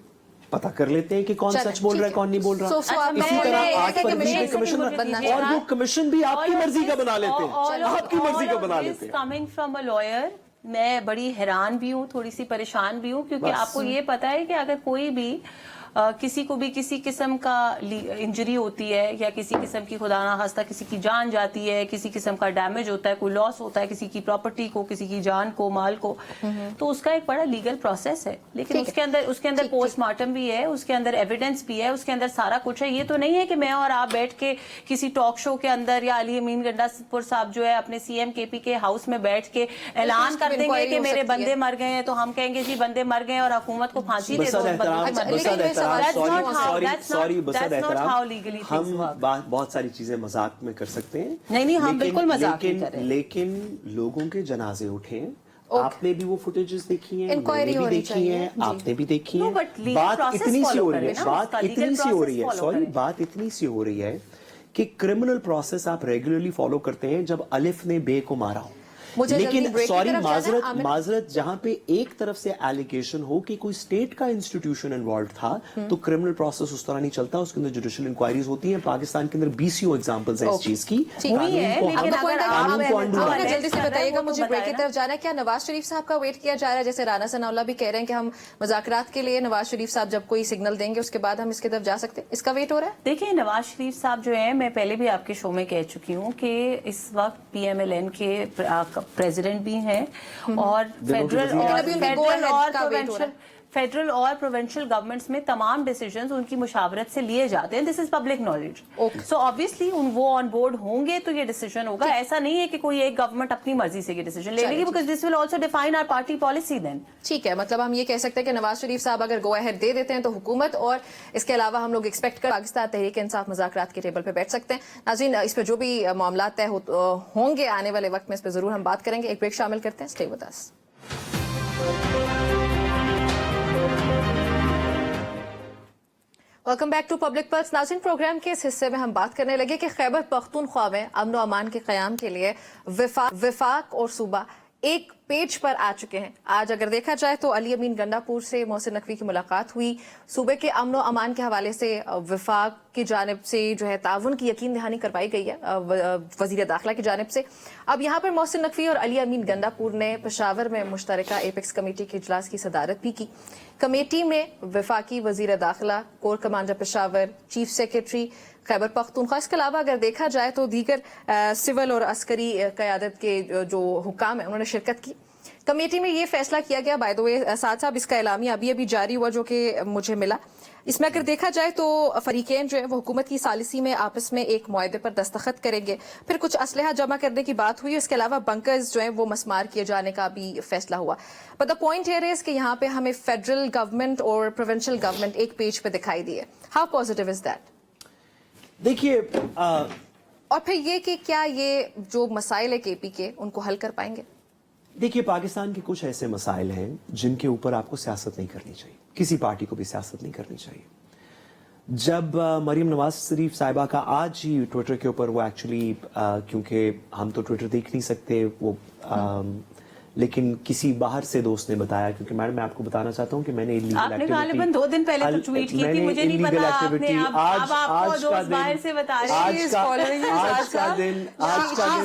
पता कर लेते हैं कि कौन सच बोल रहा है कौन नहीं बोल रहा। इसी तरह 8 फरवरी के कमीशन, और वो कमीशन भी आपकी मर्जी का बना लेते हैं, आपकी मर्जी का बना लेते हैं। कमिंग फ्रॉम अ लॉयर, मैं बड़ी हैरान भी हूँ, थोड़ी सी परेशान भी हूँ, क्योंकि आपको ये पता है कि अगर कोई भी किसी को भी किसी किस्म का इंजरी होती है या किसी किस्म की खुदा ना खास्ता किसी की जान जाती है, किसी किस्म का डैमेज होता है, कोई लॉस होता है किसी की प्रॉपर्टी को, किसी की जान को, माल को, तो उसका एक बड़ा लीगल प्रोसेस है। लेकिन उसके अंदर पोस्टमार्टम भी है, उसके अंदर एविडेंस भी है, उसके अंदर सारा कुछ है। ये तो नहीं है कि मैं और आप बैठ के किसी टॉक शो के अंदर या अली अमीन गंडापुर साहब जो है अपने सीएम केपी के हाउस में बैठ के ऐलान कर देंगे कि मेरे बंदे मर गए हैं, तो हम कहेंगे जी बंदे मर गए और हुकूमत को फांसी दे दो। हम बहुत सारी चीजें मजाक में कर सकते हैं, नहीं हम बिल्कुल मजाक नहीं कर रहे। लेकिन लोगों के जनाजे उठे, आपने भी वो फुटेजेस देखी हैं, इंक्वायरी मैंने भी देखी हैं, आपने भी देखी हैं। बात इतनी सी हो रही है, बात इतनी सी हो रही है कि क्रिमिनल प्रोसेस आप रेगुलरली फॉलो करते हैं जब अलिफ ने बे को मारा हो। लेकिन सॉरी माजरत जहां पे एक तरफ से एलिगेशन हो कि कोई स्टेट का इंस्टीट्यूशन इन्वॉल्व था, तो क्रिमिनल प्रोसेस उस तरह नहीं चलता, उसके अंदर जुडिशियल इंक्वायरीज होती हैं। पाकिस्तान के अंदर 20 एग्जांपल्स हैं इस चीज की। जल्दी से बताइएगा, मुझे ब्रेक की तरफ जाना है। क्या नवाज शरीफ साहब का वेट किया जा रहा है? जैसे राना सनाउल्लाह भी कह रहे हैं कि हम मुज़ाकरात के लिए नवाज शरीफ साहब जब कोई सिग्नल देंगे उसके बाद हम इसकी तरफ जा सकते हैं, इसका वेट हो रहा है? देखिए, नवाज शरीफ साहब जो है, मैं पहले भी आपके शो में कह चुकी हूँ कि इस वक्त PMLN के प्रेसिडेंट भी हैं और फेडरल और प्रोविंशियल गवर्नमेंट्स में तमाम डिसीजंस उनकी मुशावरत से लिए जाते हैं। This is public knowledge. So obviously वो ऑन बोर्ड होंगे तो ये डिसीजन होगा। ऐसा नहीं है कि कोई एक गवर्नमेंट अपनी मर्जी से ये डिसीजन ले लेगी, because this will also define our party policy then. ठीक है, मतलब हम ये कह सकते हैं कि नवाज शरीफ साहब अगर गो अहेड दे देते हैं तो हुकूमत और इसके अलावा हम लोग एक्सपेक्ट कर पाकिस्तान तहरीक इंसाफ मुज़ाकरात के टेबल पर बैठ सकते हैं। नाज़रीन, इस पर जो भी मामला तय होंगे आने वाले वक्त में, इस पर जरूर हम बात करेंगे। एक ब्रेक शामिल करते हैं, stay with us. Welcome back to public pulse. नाज़रीन, प्रोग्राम के इस हिस्से में हम बात करने लगे कि खैबर पख्तूनख्वा में अमन और अमान के क़याम के लिए विफाक और सूबा एक पेज पर आ चुके हैं। आज अगर देखा जाए तो अली अमीन गंडापुर से मोहसिन नकवी की मुलाकात हुई। सूबे के अमन व अमान के हवाले से वफाक की जानिब से जो है ताउन की यकीन दहानी करवाई गई है वजीर दाखिला की जानिब से। अब यहाँ पर मोहसिन नकवी और अली अमीन गंडापुर ने पेशावर में मुश्तरका एपेक्स कमेटी के इजलास की सदारत भी की। कमेटी में वफाकी वजीर दाखिला, core commander Peshawar, chief secretary Khyber Pakhtunkhwa, इसके अलावा अगर देखा जाए तो दीगर सिविल और अस्करी क़यादत के जो हुकाम है उन्होंने शिरकत की। कमेटी में ये फैसला किया गया, बाय द वे साथ साथ इसका एलामिया अभी जारी हुआ जो कि मुझे मिला। इसमें अगर देखा जाए तो फरीकैन जो है वो हुकूमत की सालिसी में आपस में एक मुआहदे पर दस्तखत करेंगे। फिर कुछ असलहा जमा करने की बात हुई, इसके अलावा बंकर्स जो है वो मस्मार किए जाने का भी फैसला हुआ। But the point here is कि यहाँ पे हमें फेडरल गवर्नमेंट और प्रोविंशियल गवर्नमेंट एक पेज पे दिखाई दी है। How positive is that? देखिए और फिर ये कि क्या ये जो मसाइल है केपी के उनको हल कर पाएंगे? देखिए, पाकिस्तान के कुछ ऐसे मसाइल हैं जिनके ऊपर आपको सियासत नहीं करनी चाहिए, किसी पार्टी को भी सियासत नहीं करनी चाहिए। जब मरियम नवाज शरीफ साहिबा का आज ही ट्विटर के ऊपर वो एक्चुअली क्योंकि हम तो ट्विटर देख नहीं सकते वो लेकिन किसी बाहर से दोस्त ने बताया, क्योंकि मैडम मैं आपको बताना चाहता हूं कि मैंने इलीगल आपने गालिबन 2 दिन पहले तो ट्वीट की थी, मुझे नहीं पता आपने अब आपको दोस्त बाहर से बता रहे हैं। आज का दिन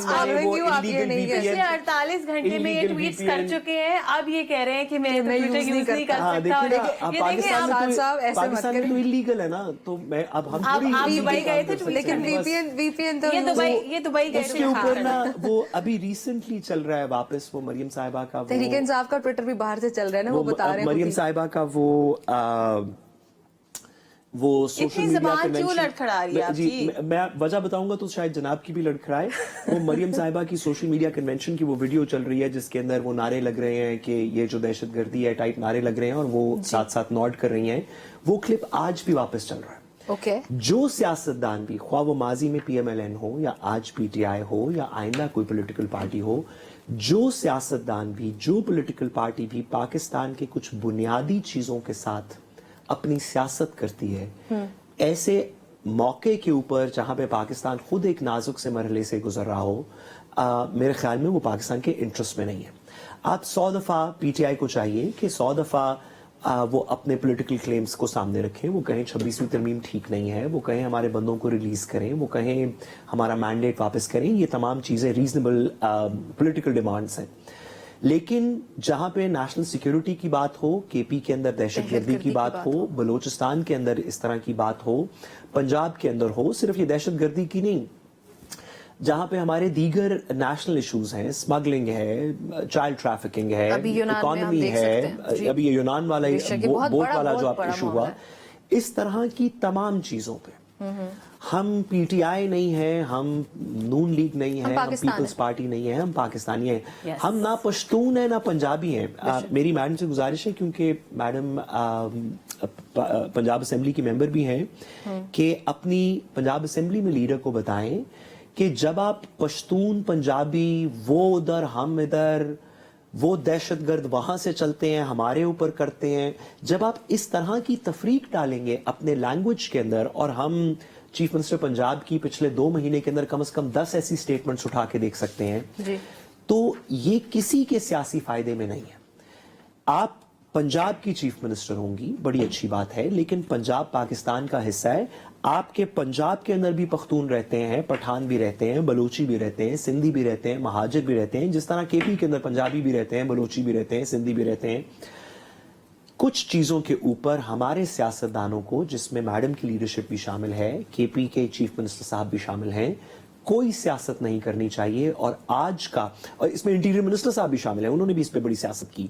मैंने वो इलीगल VPN 48 घंटे में ये ट्वीट्स कर चुके हैं, अब ये कह रहे हैं कि मैं ट्विटर यूज नहीं कर सकता। पाकिस्तान में तो इलीगल है ना, तो मैं अब हम आप दुबई गए थे, लेकिन VPN तो ये दुबई गए उसके ऊपर ना वो अभी रिसेंटली चल रहा है वापस वो मरियम साहिबा का तहरीक इंसाफ का ट्विटर भी बाहर से चल रहा है ना, वो बता रहे हैं मरियम साहिबा का वो सोशल मीडिया क्यों लड़खड़ा रही है आप जी? मैं वजह बताऊंगा तो शायद जनाब की भी लड़खड़ाए। वो मरियम साहिबा की सोशल मीडिया कन्वेंशन की वो वीडियो चल रही है जिसके अंदर वो नारे लग रहे हैं कि ये जो दहशतगर्दी है टाइप नारे लग रहे हैं और वो साथ साथ नॉट कर रही हैं। वो क्लिप आज भी वापस चल रहा है। जो सियासतदान भी, ख्वाह वो माजी में PMLN हो या आज PTI हो या आइंदा कोई पॉलिटिकल पार्टी हो, जो सियासतदान भी, जो पॉलिटिकल पार्टी भी पाकिस्तान के कुछ बुनियादी चीजों के साथ अपनी सियासत करती है, ऐसे मौके के ऊपर जहां पे पाकिस्तान खुद एक नाजुक से मरहले से गुजर रहा हो, मेरे ख्याल में वो पाकिस्तान के इंटरेस्ट में नहीं है। आप 100 दफा PTI को चाहिए कि 100 दफा वो अपने पॉलिटिकल क्लेम्स को सामने रखें, वो कहें 26वीं तरमीम ठीक नहीं है, वो कहें हमारे बंदों को रिलीज करें, वो कहें हमारा मैंडेट वापस करें, ये तमाम चीजें रीजनेबल पॉलिटिकल डिमांड्स हैं। लेकिन जहां पे नेशनल सिक्योरिटी की बात हो, केपी के अंदर दहशतगर्दी की बात हो, बलोचिस्तान के अंदर इस तरह की बात हो, पंजाब के अंदर हो, सिर्फ ये दहशतगर्दी की नहीं, जहां पे हमारे दीगर नेशनल इश्यूज हैं, स्मगलिंग है, चाइल्ड ट्रैफिकिंग है, इकोनॉमी है, अभी ये यूनान वाला बोट वाला जो आप इशू हुआ, इस तरह की तमाम चीजों पे हम PTI नहीं है, हम नून लीग नहीं है, हम पीपल्स पार्टी नहीं है, हम पाकिस्तानी हैं। हम ना पश्तून है ना पंजाबी हैं। मेरी मैडम से गुजारिश है, क्योंकि मैडम पंजाब असेंबली की मेंबर भी हैं, कि अपनी पंजाब असेंबली में लीडर को बताएं कि जब आप पश्तून पंजाबी वो उधर हम इधर, वो दहशतगर्द वहां से चलते हैं हमारे ऊपर करते हैं, जब आप इस तरह की तफरीक डालेंगे अपने लैंग्वेज के अंदर, और हम चीफ मिनिस्टर पंजाब की पिछले 2 महीने के अंदर कम से कम 10 ऐसी स्टेटमेंट्स उठा के देख सकते हैं, तो ये किसी के सियासी फायदे में नहीं है। आप पंजाब की चीफ मिनिस्टर होंगी, बड़ी अच्छी बात है, लेकिन पंजाब पाकिस्तान का हिस्सा है। आपके पंजाब के अंदर भी पख्तून रहते हैं, पठान भी रहते हैं, बलोची भी रहते हैं, सिंधी भी रहते हैं, महाजिर भी रहते हैं, जिस तरह केपी के अंदर पंजाबी भी रहते हैं, बलोची भी रहते हैं, सिंधी भी रहते हैं। कुछ चीजों के ऊपर हमारे सियासतदानों को, जिसमें मैडम की लीडरशिप भी शामिल है, केपी के चीफ मिनिस्टर साहब भी शामिल हैं, कोई सियासत नहीं करनी चाहिए। और आज का, और इसमें इंटीरियर मिनिस्टर साहब भी शामिल हैं, उन्होंने भी इस पे बड़ी सियासत की।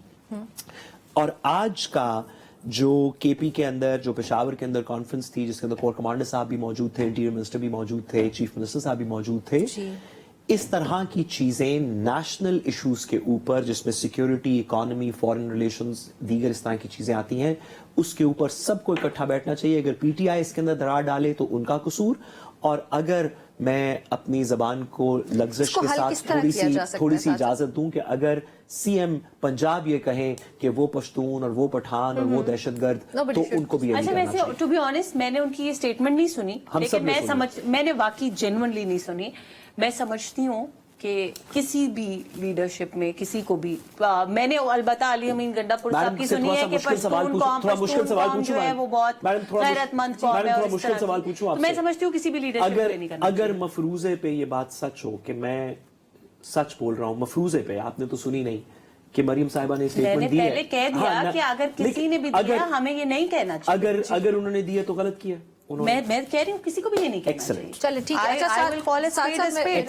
और आज का जो केपी के अंदर, जो पेशावर के अंदर कॉन्फ्रेंस थी, जिसके अंदर कोर कमांडर साहब भी मौजूद थे, इंटीरियर मिनिस्टर भी मौजूद थे, चीफ मिनिस्टर साहब भी मौजूद थे, इस तरह की चीजें नेशनल इश्यूज के ऊपर, जिसमें सिक्योरिटी, इकोनॉमी, फॉरेन रिलेशंस, दीगर इस तरह की चीजें आती हैं, उसके ऊपर सबको इकट्ठा बैठना चाहिए। अगर PTI इसके अंदर दरार डाले तो उनका कसूर, और अगर मैं अपनी जबान को लग्जश के साथ थोड़ी सी इजाजत दूं कि अगर CM पंजाब ये कहें कि वो पश्तून और वो पठान और वो दहशतगर्द, तो उनको भी अच्छा, वैसे टू बी ऑनेस्ट मैंने उनकी ये स्टेटमेंट नहीं सुनी, लेकिन मैंने वाकई जेन्युइनली नहीं सुनी। मैं समझती हूँ کہ کسی بھی لیڈرشپ میں کسی کو بھی میں نے البتہ علی امین گنڈاپور صاحب کی سنی ہے کہ پشتون قوم جو ہے وہ بہت غیرت مند قوم ہے اور اس طرح کی. تو میں سمجھتی ہوں کسی بھی لیڈرشپ پہ نہیں کرنا. اگر مفروضے پہ یہ بات سچ ہو کہ میں سچ بول رہا ہوں, مفروضے پہ آپ نے تو سنی نہیں کہ مریم صاحبہ نے اسٹیٹمنٹ دی ہے, میں نے پہلے کہہ دیا کہ اگر کسی نے بھی دیا ہمیں یہ نہیں کہنا چاہیے. اگر انہوں نے دیا تو غلط کیا. میں کہہ رہی ہوں کسی کو بھی یہ نہیں کہنا چاہیے. چلے ٹھیک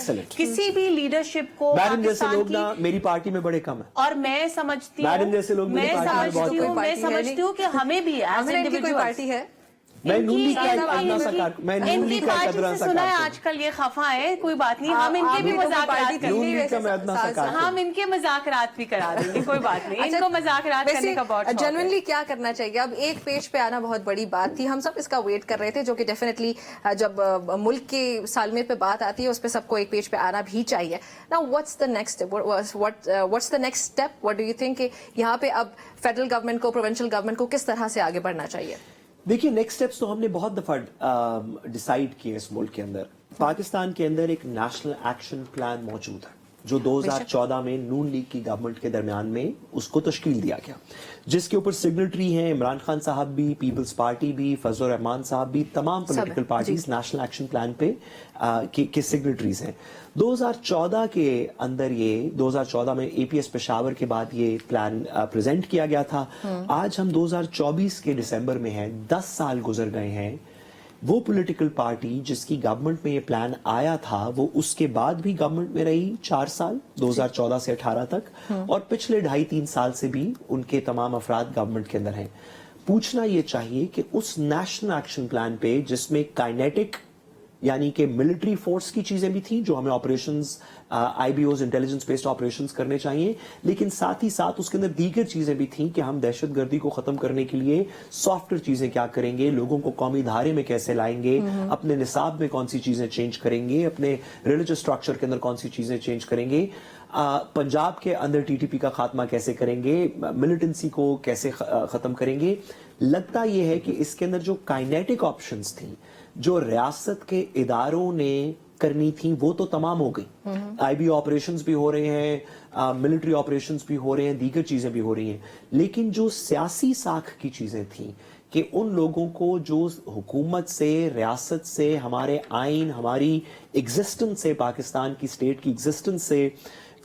ہے, کسی بھی لیڈرشپ کو میڈم جیسے لوگ نا میری پارٹی میں بڑے کم ہیں, اور میں سمجھتی میڈم جیسے لوگ میں سمجھتی ہوں کہ ہمیں بھی ایز انڈیویجول پارٹی ہے. ان کی پارٹی سے سنا ہے آج کل یہ خفا ہے, کوئی بات نہیں, ہم ان کے بھی مذاکرات ہم ان کے مذاکرات بھی کرا دیں گے, کوئی بات نہیں, ان کو مذاکرات کرنے کا بہت. جنرلی کیا کرنا چاہیے؟ اب ایک پیج پہ آنا بہت بڑی بات تھی, ہم سب اس کا ویٹ کر رہے تھے, جو کہ ڈیفینیٹلی جب ملک کے سالمیت پہ بات آتی ہے اس پہ سب کو ایک پیج پہ آنا بھی چاہیے. Now what's the next step? What's the next step? What do you think کہ یہاں پہ اب فیڈرل گورنمنٹ کو, پروونشل گورنمنٹ کو کس طرح سے آگے بڑھنا چاہیے؟ دیکھیے نیکسٹ سٹیپس تو ہم نے بہت دفعہ ڈیسائیڈ کیے اس ملک کے اندر. پاکستان کے اندر ایک نیشنل ایکشن پلان موجود ہے جو 2014 میں نون لیگ کی گورنمنٹ کے درمیان میں اس کو تشکیل دیا گیا, جس کے اوپر سگنیٹری ہیں عمران خان صاحب بھی, پیپلز پارٹی بھی, فضل الرحمان صاحب بھی, تمام political parties national action plan پہ کے سگنیٹریز ہیں. 2014 کے اندر یہ 2014 میں اے پی ایس پشاور کے بعد یہ پلان پریزنٹ کیا گیا تھا. آج ہم 2024 کے دسمبر میں ہیں, 10 سال گزر گئے ہیں. وہ پولیٹیکل پارٹی جس کی گورنمنٹ میں یہ پلان آیا تھا وہ اس کے بعد بھی گورنمنٹ میں رہی 4 سال 2014 سے 18 تک, اور پچھلے 2.5-3 سال سے بھی ان کے تمام افراد گورنمنٹ کے اندر ہیں. پوچھنا یہ چاہیے کہ اس نیشنل ایکشن پلان پہ جس میں کائنیٹک یعنی کہ ملٹری فورس کی چیزیں بھی تھیں جو ہمیں operations I B Os intelligence based operations کرنے چاہیے, لیکن ساتھ ہی ساتھ اس کے اندر دیگر چیزیں بھی تھیں کہ ہم دہشت گردی کو ختم کرنے کے لیے سافٹ ویئر چیزیں کیا کریں گے, لوگوں کو قومی دھارے میں کیسے لائیں گے, اپنے نصاب میں کون سی چیزیں چینج کریں گے, اپنے ریلیجس اسٹرکچر کے اندر کون سی چیزیں چینج کریں گے, پنجاب کے اندر ٹی ٹی پی کا خاتمہ کیسے کریں گے, ملیٹنسی کو کیسے ختم کریں گے. لگتا یہ ہے کہ اس کے اندر جو کائنیٹک آپشنز تھیں جو ریاست کے اداروں نے کرنی تھی وہ تو تمام ہو گئی. آئی بی آپریشنز بھی ہو رہے ہیں, ملٹری آپریشنز بھی ہو رہے ہیں, دیگر چیزیں بھی ہو رہی ہیں, لیکن جو سیاسی ساکھ کی چیزیں تھیں کہ ان لوگوں کو جو حکومت سے, ریاست سے, ہمارے آئین, ہماری ایگزسٹنس سے, پاکستان کی اسٹیٹ کی ایگزسٹنس سے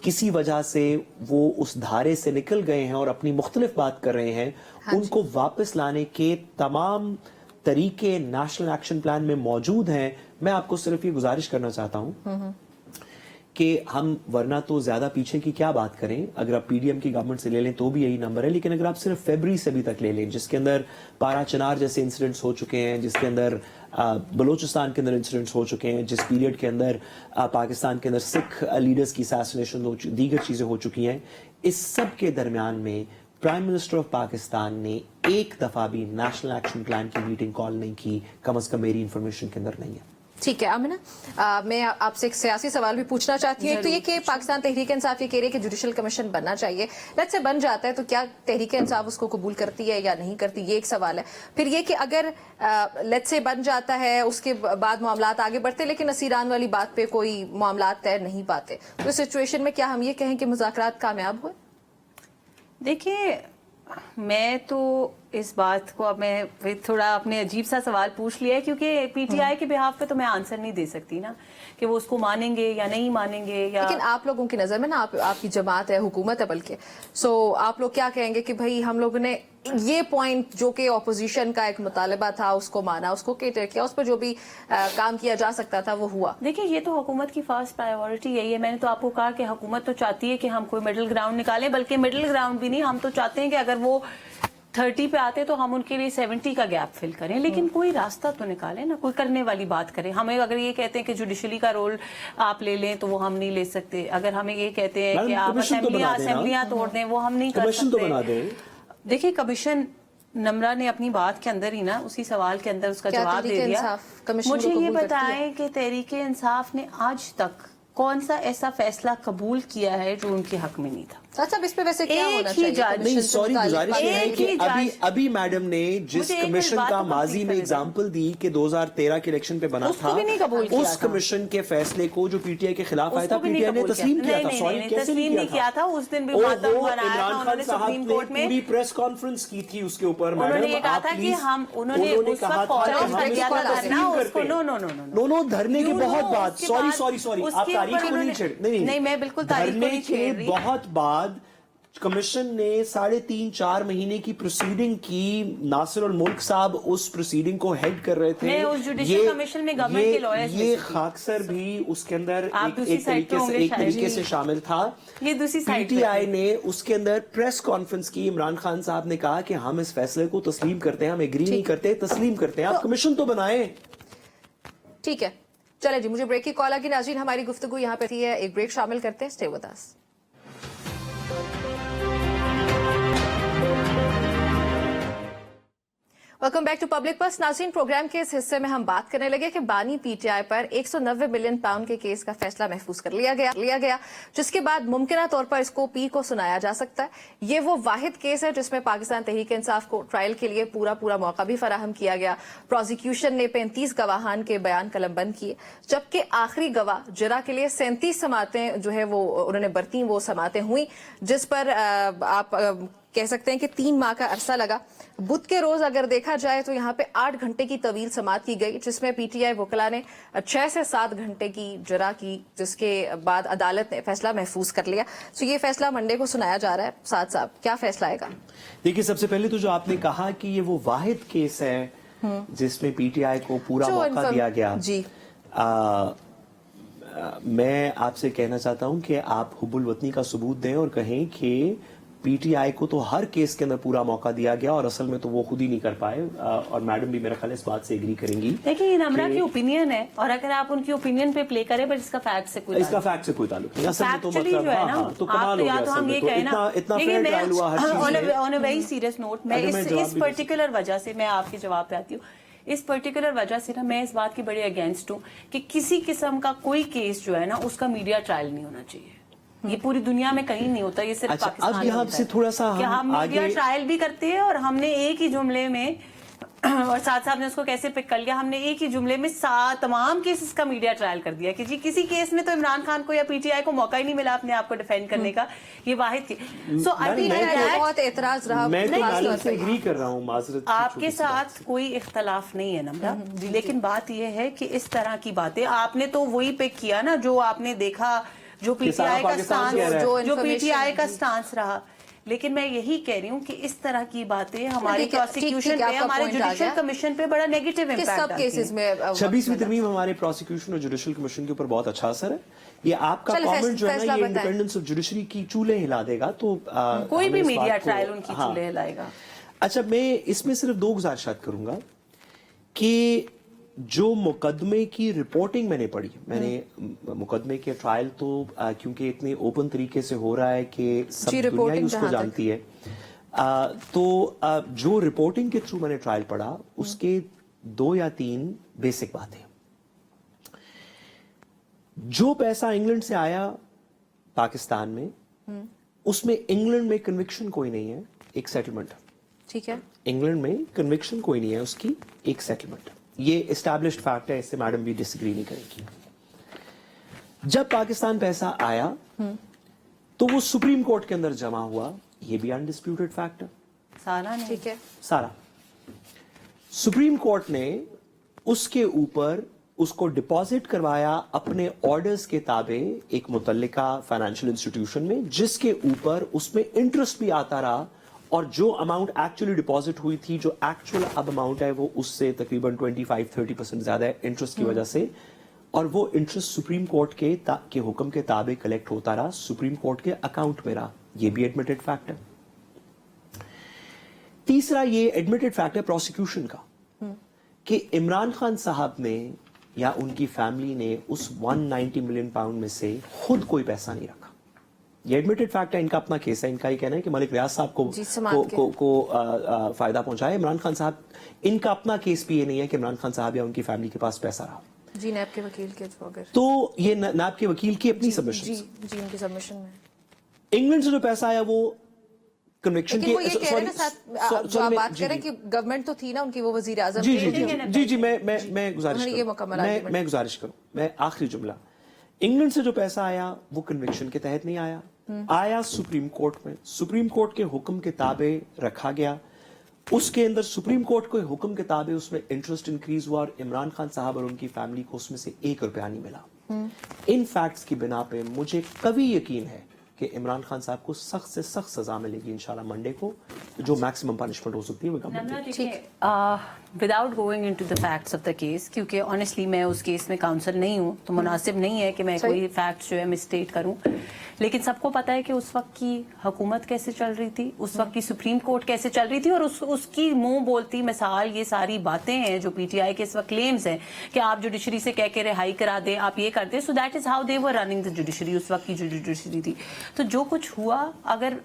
کسی وجہ سے وہ اس دھارے سے نکل گئے ہیں اور اپنی مختلف بات کر رہے ہیں, ان کو واپس لانے کے تمام طریقے نیشنل ایکشن پلان میں موجود ہیں. میں آپ کو صرف یہ گزارش کرنا چاہتا ہوں کہ ہم ورنہ تو زیادہ پیچھے کی کیا بات کریں, اگر آپ پی ڈی ایم کی گورنمنٹ سے لے لیں تو بھی یہی نمبر ہے, لیکن اگر آپ صرف فیبری سے ابھی تک لے لیں جس کے اندر پارا چنار جیسے انسیڈنٹس ہو چکے ہیں, جس کے اندر بلوچستان کے اندر انسیڈنٹس ہو چکے ہیں, جس پیریڈ کے اندر پاکستان کے اندر سکھ لیڈرز کی اسیسینیشن دیگر چیزیں ہو چکی ہیں, اس سب کے درمیان میں پرائم منسٹر آف پاکستان نے ایک دفعہ بھی نیشنل ایکشن پلان کی میٹنگ کال نہیں کی, کم از کم میری انفارمیشن کے اندر نہیں ہے. ٹھیک ہے آمنہ, میں آپ سے ایک سیاسی سوال بھی پوچھنا چاہتی ہوں. ایک تو یہ کہ پاکستان تحریک انصاف یہ کہہ رہی ہے کہ جوڈیشل کمیشن بننا چاہیے, لیٹ سے بن جاتا ہے تو کیا تحریک انصاف اس کو قبول کرتی ہے یا نہیں کرتی, یہ ایک سوال ہے. پھر یہ کہ اگر لیٹ سے بن جاتا ہے اس کے بعد معاملات آگے بڑھتے لیکن اسیران والی بات پہ کوئی معاملات طے نہیں پاتے, تو اس سچویشن میں کیا ہم یہ کہیں کہ مذاکرات کامیاب ہوئے؟ دیکھیے میں تو اس بات کو اب میں تھوڑا اپنے عجیب سا سوال پوچھ لیا ہے کیونکہ پی ٹی آئی کے بہاف پہ تو میں آنسر نہیں دے سکتی نا کہ وہ اس کو مانیں گے یا نہیں مانیں گے. لیکن آپ لوگوں کی نظر میں نا آپ کی جماعت ہے, حکومت ہے بلکہ, سو آپ لوگ کیا کہیں گے کہ بھائی ہم لوگوں نے یہ پوائنٹ جو کہ اپوزیشن کا ایک مطالبہ تھا اس کو مانا, اس کو کیٹر کیا, اس پر جو بھی کام کیا جا سکتا تھا وہ ہوا؟ دیکھیں یہ تو حکومت کی فرسٹ پرائیورٹی یہی ہے. میں نے تو آپ کو کہا کہ حکومت تو چاہتی ہے کہ ہم کوئی مڈل گراؤنڈ نکالیں, بلکہ مڈل گراؤنڈ بھی نہیں, ہم تو چاہتے ہیں کہ اگر وہ 30 پہ آتے تو ہم ان کے لیے 70 کا گیپ فل کریں, لیکن کوئی راستہ تو نکالیں نا, کوئی کرنے والی بات کریں. ہمیں اگر یہ کہتے ہیں کہ جوڈیشلی کا رول آپ لے لیں تو وہ ہم نہیں لے سکتے, اگر ہمیں یہ کہتے ہیں کہ آپ اسمبلیاں توڑ دیں وہ ہم نہیں کر سکتے. دیکھیں کمیشن نمرہ نے اپنی بات کے اندر ہی نا اسی سوال کے اندر اس کا جواب دے دیا. مجھے یہ بتائیں کہ تحریک انصاف نے آج تک کون سا ایسا فیصلہ قبول کیا ہے جو ان کے حق میں نہیں تھا؟ साहब इस पे वैसे क्या एक होना ही चाहिए? जज- कमीशन नहीं से सॉरी मुताल्लिक गुजारिश ये है एक कि ही अभी जज- अभी मैडम ने जिस मुझे एक मिनट कमीशन बात का तो माजी complete में करने एग्जांपल दी कि 2013 के इलेक्शन पे बना उसको था, भी नहीं कबूल किया उस था। कमीशन के फैसले को जो पीटीआई के खिलाफ आया था, उसको भी नहीं पीटीआई ने कबूल तस्लीम किया। किया था। नहीं, सॉरी नहीं, कैसे तस्लीम नहीं किया था। उस दिन भी मातम बनाया था इमरान खान उन्होंने साहब सुप्रीम ने कोर्ट में। पूरी प्रेस कॉन्फ्रेंस की थी उसके ऊपर। उन्होंने ये कहा था कि हम उन्होंने उस कहा वक्त था फॉलो कि हम कर दिया इसको था तस्लीम ना करते उसको। हैं। No no no no no धरने के You बहुत know, बाद, उसके सॉरी बाद- सॉरी सॉरी, आप उसके तारीख ऊपर को नहीं उन्होंने- छेड़, नहीं मैं बिल्कुल तारीख को धरने नहीं के छेड़ रही। बहुत बाद कमीशन ने 3.5-4 महीने की प्रोसीडिंग की। नासिर और मुल्क साहब उस प्रोसीडिंग को हेड कर रहे थे। मैं उस जुडिशियल कमीशन में गवर्नमेंट के lawyers में ये से थी। खाकसर भी उसके अंदर आप दूसरी एक साइड पे होंगे शायद। तरीके से शामिल था। ये दूसरी साइड पे पीटीआई थे। ने उसके अंदर प्रेस कॉन्फ्रेंस की। इमरान खान साहब ने कहा कि हम इस फैसले को तस्लीम करते हैं, हम एग्री नहीं करते, तस्लीम करते हैं। आप कमीशन तो बनाए। ठीक है, चले जी, मुझे ब्रेक की कॉल आ गई। नाज़रीन, हमारी गुफ्तगू यहाँ पे थी है, एक ब्रेक शामिल करते हैं। Stay with us. Welcome back to public pulse. नाज़रीन, प्रोग्राम के इस हिस्से में हम बात करने लगे कि बानी पीटीआई पर 190 मिलियन पाउंड के केस का फैसला महफूज कर लिया गया, जिसके बाद मुमकिना तौर पर इसको पीर को सुनाया जा सकता है। ये वो वाहिद केस है जिसमें पाकिस्तान तहरीक इंसाफ को ट्रायल के लिए पूरा मौका भी फराहम किया गया। प्रोसिक्यूशन ने 35 गवाहान के बयान कलमबंद किए, जबकि आखिरी गवाह जरा के लिए 37 समातें जो है वो उन्होंने बरती, वो समातें हुई, जिस पर आप कह सकते हैं कि 3 माह का अरसा लगा। बुध के रोज अगर देखा जाए तो यहाँ पे 8 घंटे की तवील समात की गई, जिसमें पीटीआई वकला ने 6 से 7 घंटे की जरा की, जिसके बाद अदालत ने फैसला महफूज कर लिया। तो ये फैसला मंडे को सुनाया जा रहा है। साथ साहब, क्या फैसला आएगा? देखिए, सबसे पहले तो जो आपने कहा कि ये वो वाहिद केस है जिसमें पीटीआई को पूरा मौका दिया गया जी, मैं आपसे कहना चाहता हूं कि आप हुब्बुल वतनी का सबूत दें और कहें कि पीटीआई को तो हर केस के अंदर पूरा मौका दिया गया और असल में तो वो खुद ही नहीं कर पाए। और मैडम भी मेरा ख्याल इस बात से एग्री करेंगी। देखिए, ये नम्रा की ओपिनियन है और अगर आप उनकी ओपिनियन पे प्ले करें, बट इसका फैक्ट से कोई इसका फैक्ट से कोई ताल्लुक नहीं। असल में तो Factually मतलब जो है ना, तो आप कमाल तो हो या गया। तो असल हम में ये तो कहें ना, इतना देखिए, फेयर ट्रायल हुआ हर चीज में। On a very serious note, मैं अगर मैं जवाब इस भी पर्टिकुलर वजह से मैं आपके जवाब पे आती हूँ। इस पर्टिकुलर वजह से ना मैं इस बात की बड़ी अगेंस्ट हूँ कि किसी किस्म का कोई केस जो है ना उसका मीडिया ट्रायल नहीं होना चाहिए। ये पूरी दुनिया में कहीं नहीं होता, ये सिर्फ अच्छा, पाकिस्तान अब में यहाँ होता से है। थोड़ा सा कि हम मीडिया आगे ट्रायल भी करते हैं और हमने एक ही जुमले में और साथ साहब ने उसको कैसे पिक कर लिया, हमने एक ही जुमले में तमाम केसेस का मीडिया ट्रायल कर दिया कि जी किसी केस में तो इमरान खान को या पीटीआई को मौका ही नहीं मिला अपने आप को डिफेंड करने का। ये वाहिद सो आई बहुत एतराज रहा। मैं तो नहीं, मैडम से एग्री कर रहा हूँ। माजरत आपके साथ कोई इख्तलाफ नहीं है नम्रा, लेकिन बात यह है कि इस तरह की बातें आपने तो वही पिक किया ना जो आपने देखा, जो पीटीआई का पाकिस्तान कह रहा है। जो पीटीआई का स्टांस रहा। लेकिन मैं यही कह रही हूँ कि इस तरह की बातें हमारे प्रोसिक्यूशन पे, हमारे जुडिशियल कमिशन पे बड़ा नेगेटिव कि इम्पैक्ट सब केसेस में 26वीं तरमीम हमारे प्रोसिक्यूशन और जुडिशियल कमीशन के ऊपर बहुत अच्छा असर है। ये आपका चल, कमेंट जो है फैसला ना, ये बताएं। इंडिपेंडेंस ऑफ जुडिशरी की चूल्हे हिला देगा। तो कोई हमें भी इस मीडिया बात को- ट्रायल उनकी हाँ। चूल्हे हिलाएगा। अच्छा, मैं इसमें सिर्फ 2 गुजारिशात करूंगा कि जो मुकदमे की रिपोर्टिंग मैंने पढ़ी, मैंने मुकदमे के ट्रायल तो क्योंकि इतने ओपन तरीके से हो रहा है कि सब दुनिया ही रिपोर्टिंग उसको जहां तक- जानती है, तो जो रिपोर्टिंग के थ्रू मैंने ट्रायल पढ़ा उसके 2 या 3 बेसिक बातें। जो पैसा इंग्लैंड से आया पाकिस्तान में, उसमें इंग्लैंड में कन्विक्शन कोई नहीं है, एक सेटलमेंट। ठीक है, इंग्लैंड में कन्विक्शन कोई नहीं है, उसकी एक सेटलमेंट। ये एस्टैब्लिश्ड फैक्ट है, इससे मैडम भी डिसएग्री नहीं करेगी। जब पाकिस्तान पैसा आया तो वो सुप्रीम कोर्ट के अंदर जमा हुआ, ये भी अनडिस्प्यूटेड फैक्ट है। सारा नहीं। ठीक है, सारा सुप्रीम कोर्ट ने उसके ऊपर उसको डिपॉजिट करवाया अपने ऑर्डर्स के ताबे एक मुतल्लिका फाइनेंशियल इंस्टीट्यूशन में, जिसके ऊपर उसमें इंटरेस्ट भी आता रहा और जो अमाउंट एक्चुअली डिपॉजिट हुई थी, जो एक्चुअल अब अमाउंट है, वो उससे तकरीबन 25-30% ज्यादा है इंटरेस्ट की वजह से। और वो इंटरेस्ट सुप्रीम कोर्ट के हुक्म के ताबे कलेक्ट होता रहा, सुप्रीम कोर्ट के अकाउंट में रहा। ये भी एडमिटेड फैक्ट है। तीसरा ये एडमिटेड फैक्ट है प्रोसिक्यूशन का कि इमरान खान साहब ने या उनकी फैमिली ने उस 190 मिलियन पाउंड में से खुद कोई पैसा नहीं रखा। ये एडमिटेड फैक्ट है, इनका अपना केस है। इनका ही कहना है कि मलिक रियाज साहब को फायदा पहुंचाया इमरान खान साहब। इनका अपना केस भी ये नहीं है कि इमरान खान साहब या उनकी फैमिली के पास पैसा रहा। जी, नैब के वकील के थ्रू अगर तो ये नैब के वकील की अपनी सबमिशन, जी उनकी सबमिशन में इंग्लैंड से जो पैसा आया वो कन्विक्शन लेकिन वो ये के कह रहे हैं ना साथ जो आप बात कर रहे हैं कि गवर्नमेंट तो थी ना उनकी, वो वजीर आजम जी थे। जी जी जी जी मैं गुजारिश उन्होंने ये मुकम्मल करूं, argument मैं गुजारिश करूं, मैं आखिरी जुमला, इंग्लैंड से जो पैसा आया वो कन्विक्शन के तहत नहीं आया, आया सुप्रीम कोर्ट में, सुप्रीम कोर्ट के हुक्म के ताबे रखा गया, उसके अंदर सुप्रीम कोर्ट के हुक्म के ताबे उसमें इंटरेस्ट इंक्रीज हुआ और इमरान खान साहब और उनकी फैमिली को उसमें से ₹1 नहीं मिला। इन फैक्ट्स की बिना पे मुझे कभी यकीन है कि इमरान खान साहब को सख्त से सख्त सजा मिलेगी इंशाल्लाह मंडे को, जो मैक्सिमम पनिशमेंट हो सकती है वो government without going into the facts of the case, क्योंकि ऑनेस्टली मैं उस केस में काउंसल नहीं हूँ, तो मुनासिब नहीं है कि मैं कोई फैक्ट्स जो है मिसस्टेट करूँ, लेकिन सबको पता है कि उस वक्त की हुकूमत कैसे चल रही थी, उस वक्त की सुप्रीम कोर्ट कैसे चल रही थी, और उसकी मुंह बोलती मिसाल ये सारी बातें हैं जो पीटीआई के इस वक्त क्लेम्स हैं कि आप जुडिशरी से कह के रिहाई करा दें, आप ये कर दें, so that is how they were running the judiciary, उस वक्त की जो जुडिशरी थी। तो जो कुछ हुआ, अगर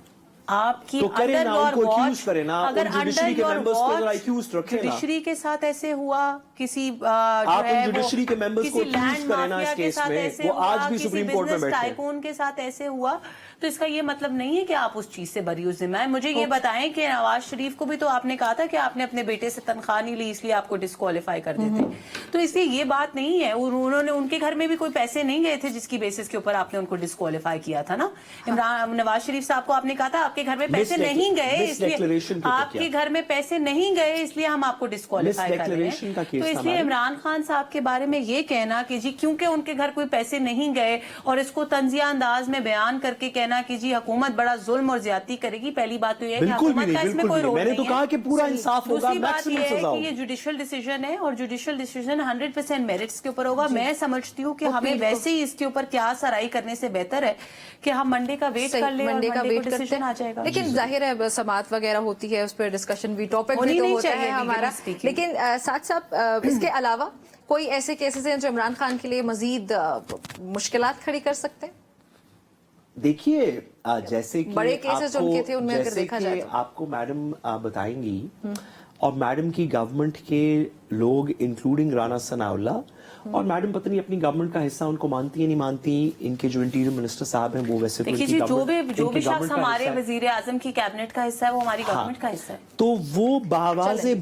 आपकी तो अंडर योर वॉच, अगर under your watch judiciary judiciary के साथ ऐसे हुआ, किसी आप जुडिशरी के मेंबर्स को लैंड माफिया के साथ ऐसे वो हुआ, आज भी किसी सुप्रीम कोर्ट में बिजनेस बैठे हैं। टाइकून के साथ ऐसे हुआ, तो इसका ये मतलब नहीं है कि आप उस चीज से बरी जिम्मा है। मुझे ये बताएं कि नवाज शरीफ को भी तो आपने कहा था कि आपने अपने बेटे से तनख्वाह नहीं ली, इसलिए आपको डिस्क्वालीफाई कर देते, तो इसलिए ये बात नहीं है। उन्होंने, उनके घर में भी कोई पैसे नहीं गए थे जिसकी बेसिस के ऊपर आपने उनको डिस्क्वालीफाई किया था ना। इमरान नवाज शरीफ साहब को आपने कहा था आपके घर में पैसे नहीं गए, इसलिए आपके घर में पैसे नहीं गए, इसलिए हम आपको डिस्क्वालीफाई कर रहे हैं। तो इसलिए इमरान खान साहब के बारे में ये कहना कि जी क्योंकि उनके घर कोई पैसे नहीं गए, और इसको तंजिया अंदाज में बयान करके कहना कि जी हुकूमत बड़ा जुल्म और ज्यादती करेगी, पहली बात तो ये है कि हुकूमत का इसमें कोई रोल नहीं है। मैंने तो कहा कि पूरा इंसाफ होगा, दूसरी बात ये मैक्सिमम है सजा कि होगी। ये जुडिशियल डिसीजन है, और जुडिशियल डिसीजन 100% मेरिट्स के ऊपर होगा। मैं समझती हूँ कि हमें वैसे ही इसके ऊपर क्या सराई करने से बेहतर है कि हम मंडे का वेट कर लें, मंडे का वेट डिसीजन आ जाएगा। लेकिन जाहिर है समात वगैरह होती है, उस पर डिस्कशन भी, टॉपिक भी तो होता है हमारा, लेकिन साथ साथ इसके अलावा कोई ऐसे केसेस हैं जो इमरान खान के लिए मजीद मुश्किलात खड़ी कर सकते हैं? देखिए जैसे कि बड़े केसेस उनके थे, उनमें अगर देखा जाए तो आपको मैडम बताएंगी, और मैडम की गवर्नमेंट के लोग इंक्लूडिंग राना सनाउल्लाह, और मैडम पता नहीं अपनी गवर्नमेंट का हिस्सा उनको मानती है नहीं मानती, इनके जो इंटीरियर मिनिस्टर साहब हैं वो वैसे देखिए जी, जो भी शख्स हमारे वजीर आजम की कैबिनेट का हिस्सा है वो हमारी गवर्नमेंट का हिस्सा है। तो वो बावाज़े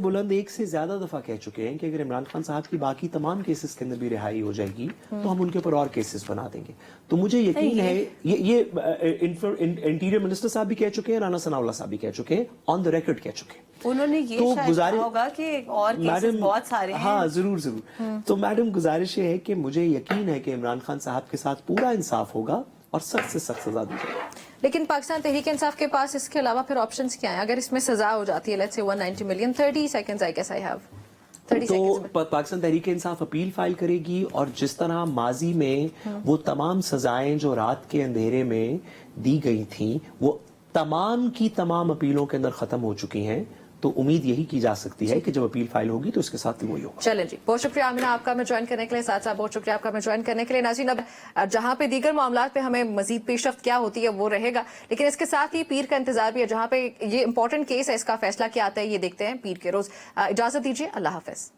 बुलंद एक से ज्यादा दफा कह चुके हैं कि अगर इमरान खान साहब की बाकी तमाम केसेस के अंदर भी रिहाई हो जाएगी तो हम उनके ऊपर और केसेस बना देंगे। तो मुझे यकीन है ये इंटीरियर मिनिस्टर साहब भी कह चुके हैं, राना सनाउल्लाह साहब भी कह चुके हैं, ऑन द रिकॉर्ड कह चुके हैं। उन्होंने ये तो शायद कहा होगा कि और केसेस बहुत सारे हैं। हाँ जरूर। तो मैडम गुजारिश ये है कि मुझे यकीन है कि इमरान खान साहब के साथ पूरा इंसाफ होगा और सख्त से सख्त सजा दी जाएगी। लेकिन पाकिस्तान तहरीक इंसाफ के पास इसके अलावा फिर ऑप्शंस क्या हैं अगर इसमें सजा हो जाती है? Let's say 190 million, 30 seconds I guess I have 30 seconds. तो पाकिस्तान तहरीक इंसाफ अपील फाइल करेगी, और जिस तरह माजी में वो तमाम सजाएं जो रात के अंधेरे में दी गई थी वो तमाम की तमाम अपीलों के अंदर खत्म हो चुकी हैं, तो उम्मीद यही की जा सकती है कि जब अपील फाइल होगी तो इसके साथ भी वही होगा। चलें जी, बहुत शुक्रिया आमिना आपका हमें ज्वाइन करने के लिए, साथ साथ बहुत शुक्रिया आपका हमें ज्वाइन करने के लिए। नाज़रीन, अब जहां पे दीगर मामलात पे हमें मजीद पेशरफ्त क्या होती है वो रहेगा, लेकिन इसके साथ ही पीर का इंतजार भी है, जहां पे ये इंपॉर्टेंट केस है, इसका फैसला क्या आता है ये देखते हैं पीर के रोज। इजाजत दीजिए, अल्लाह हाफिज।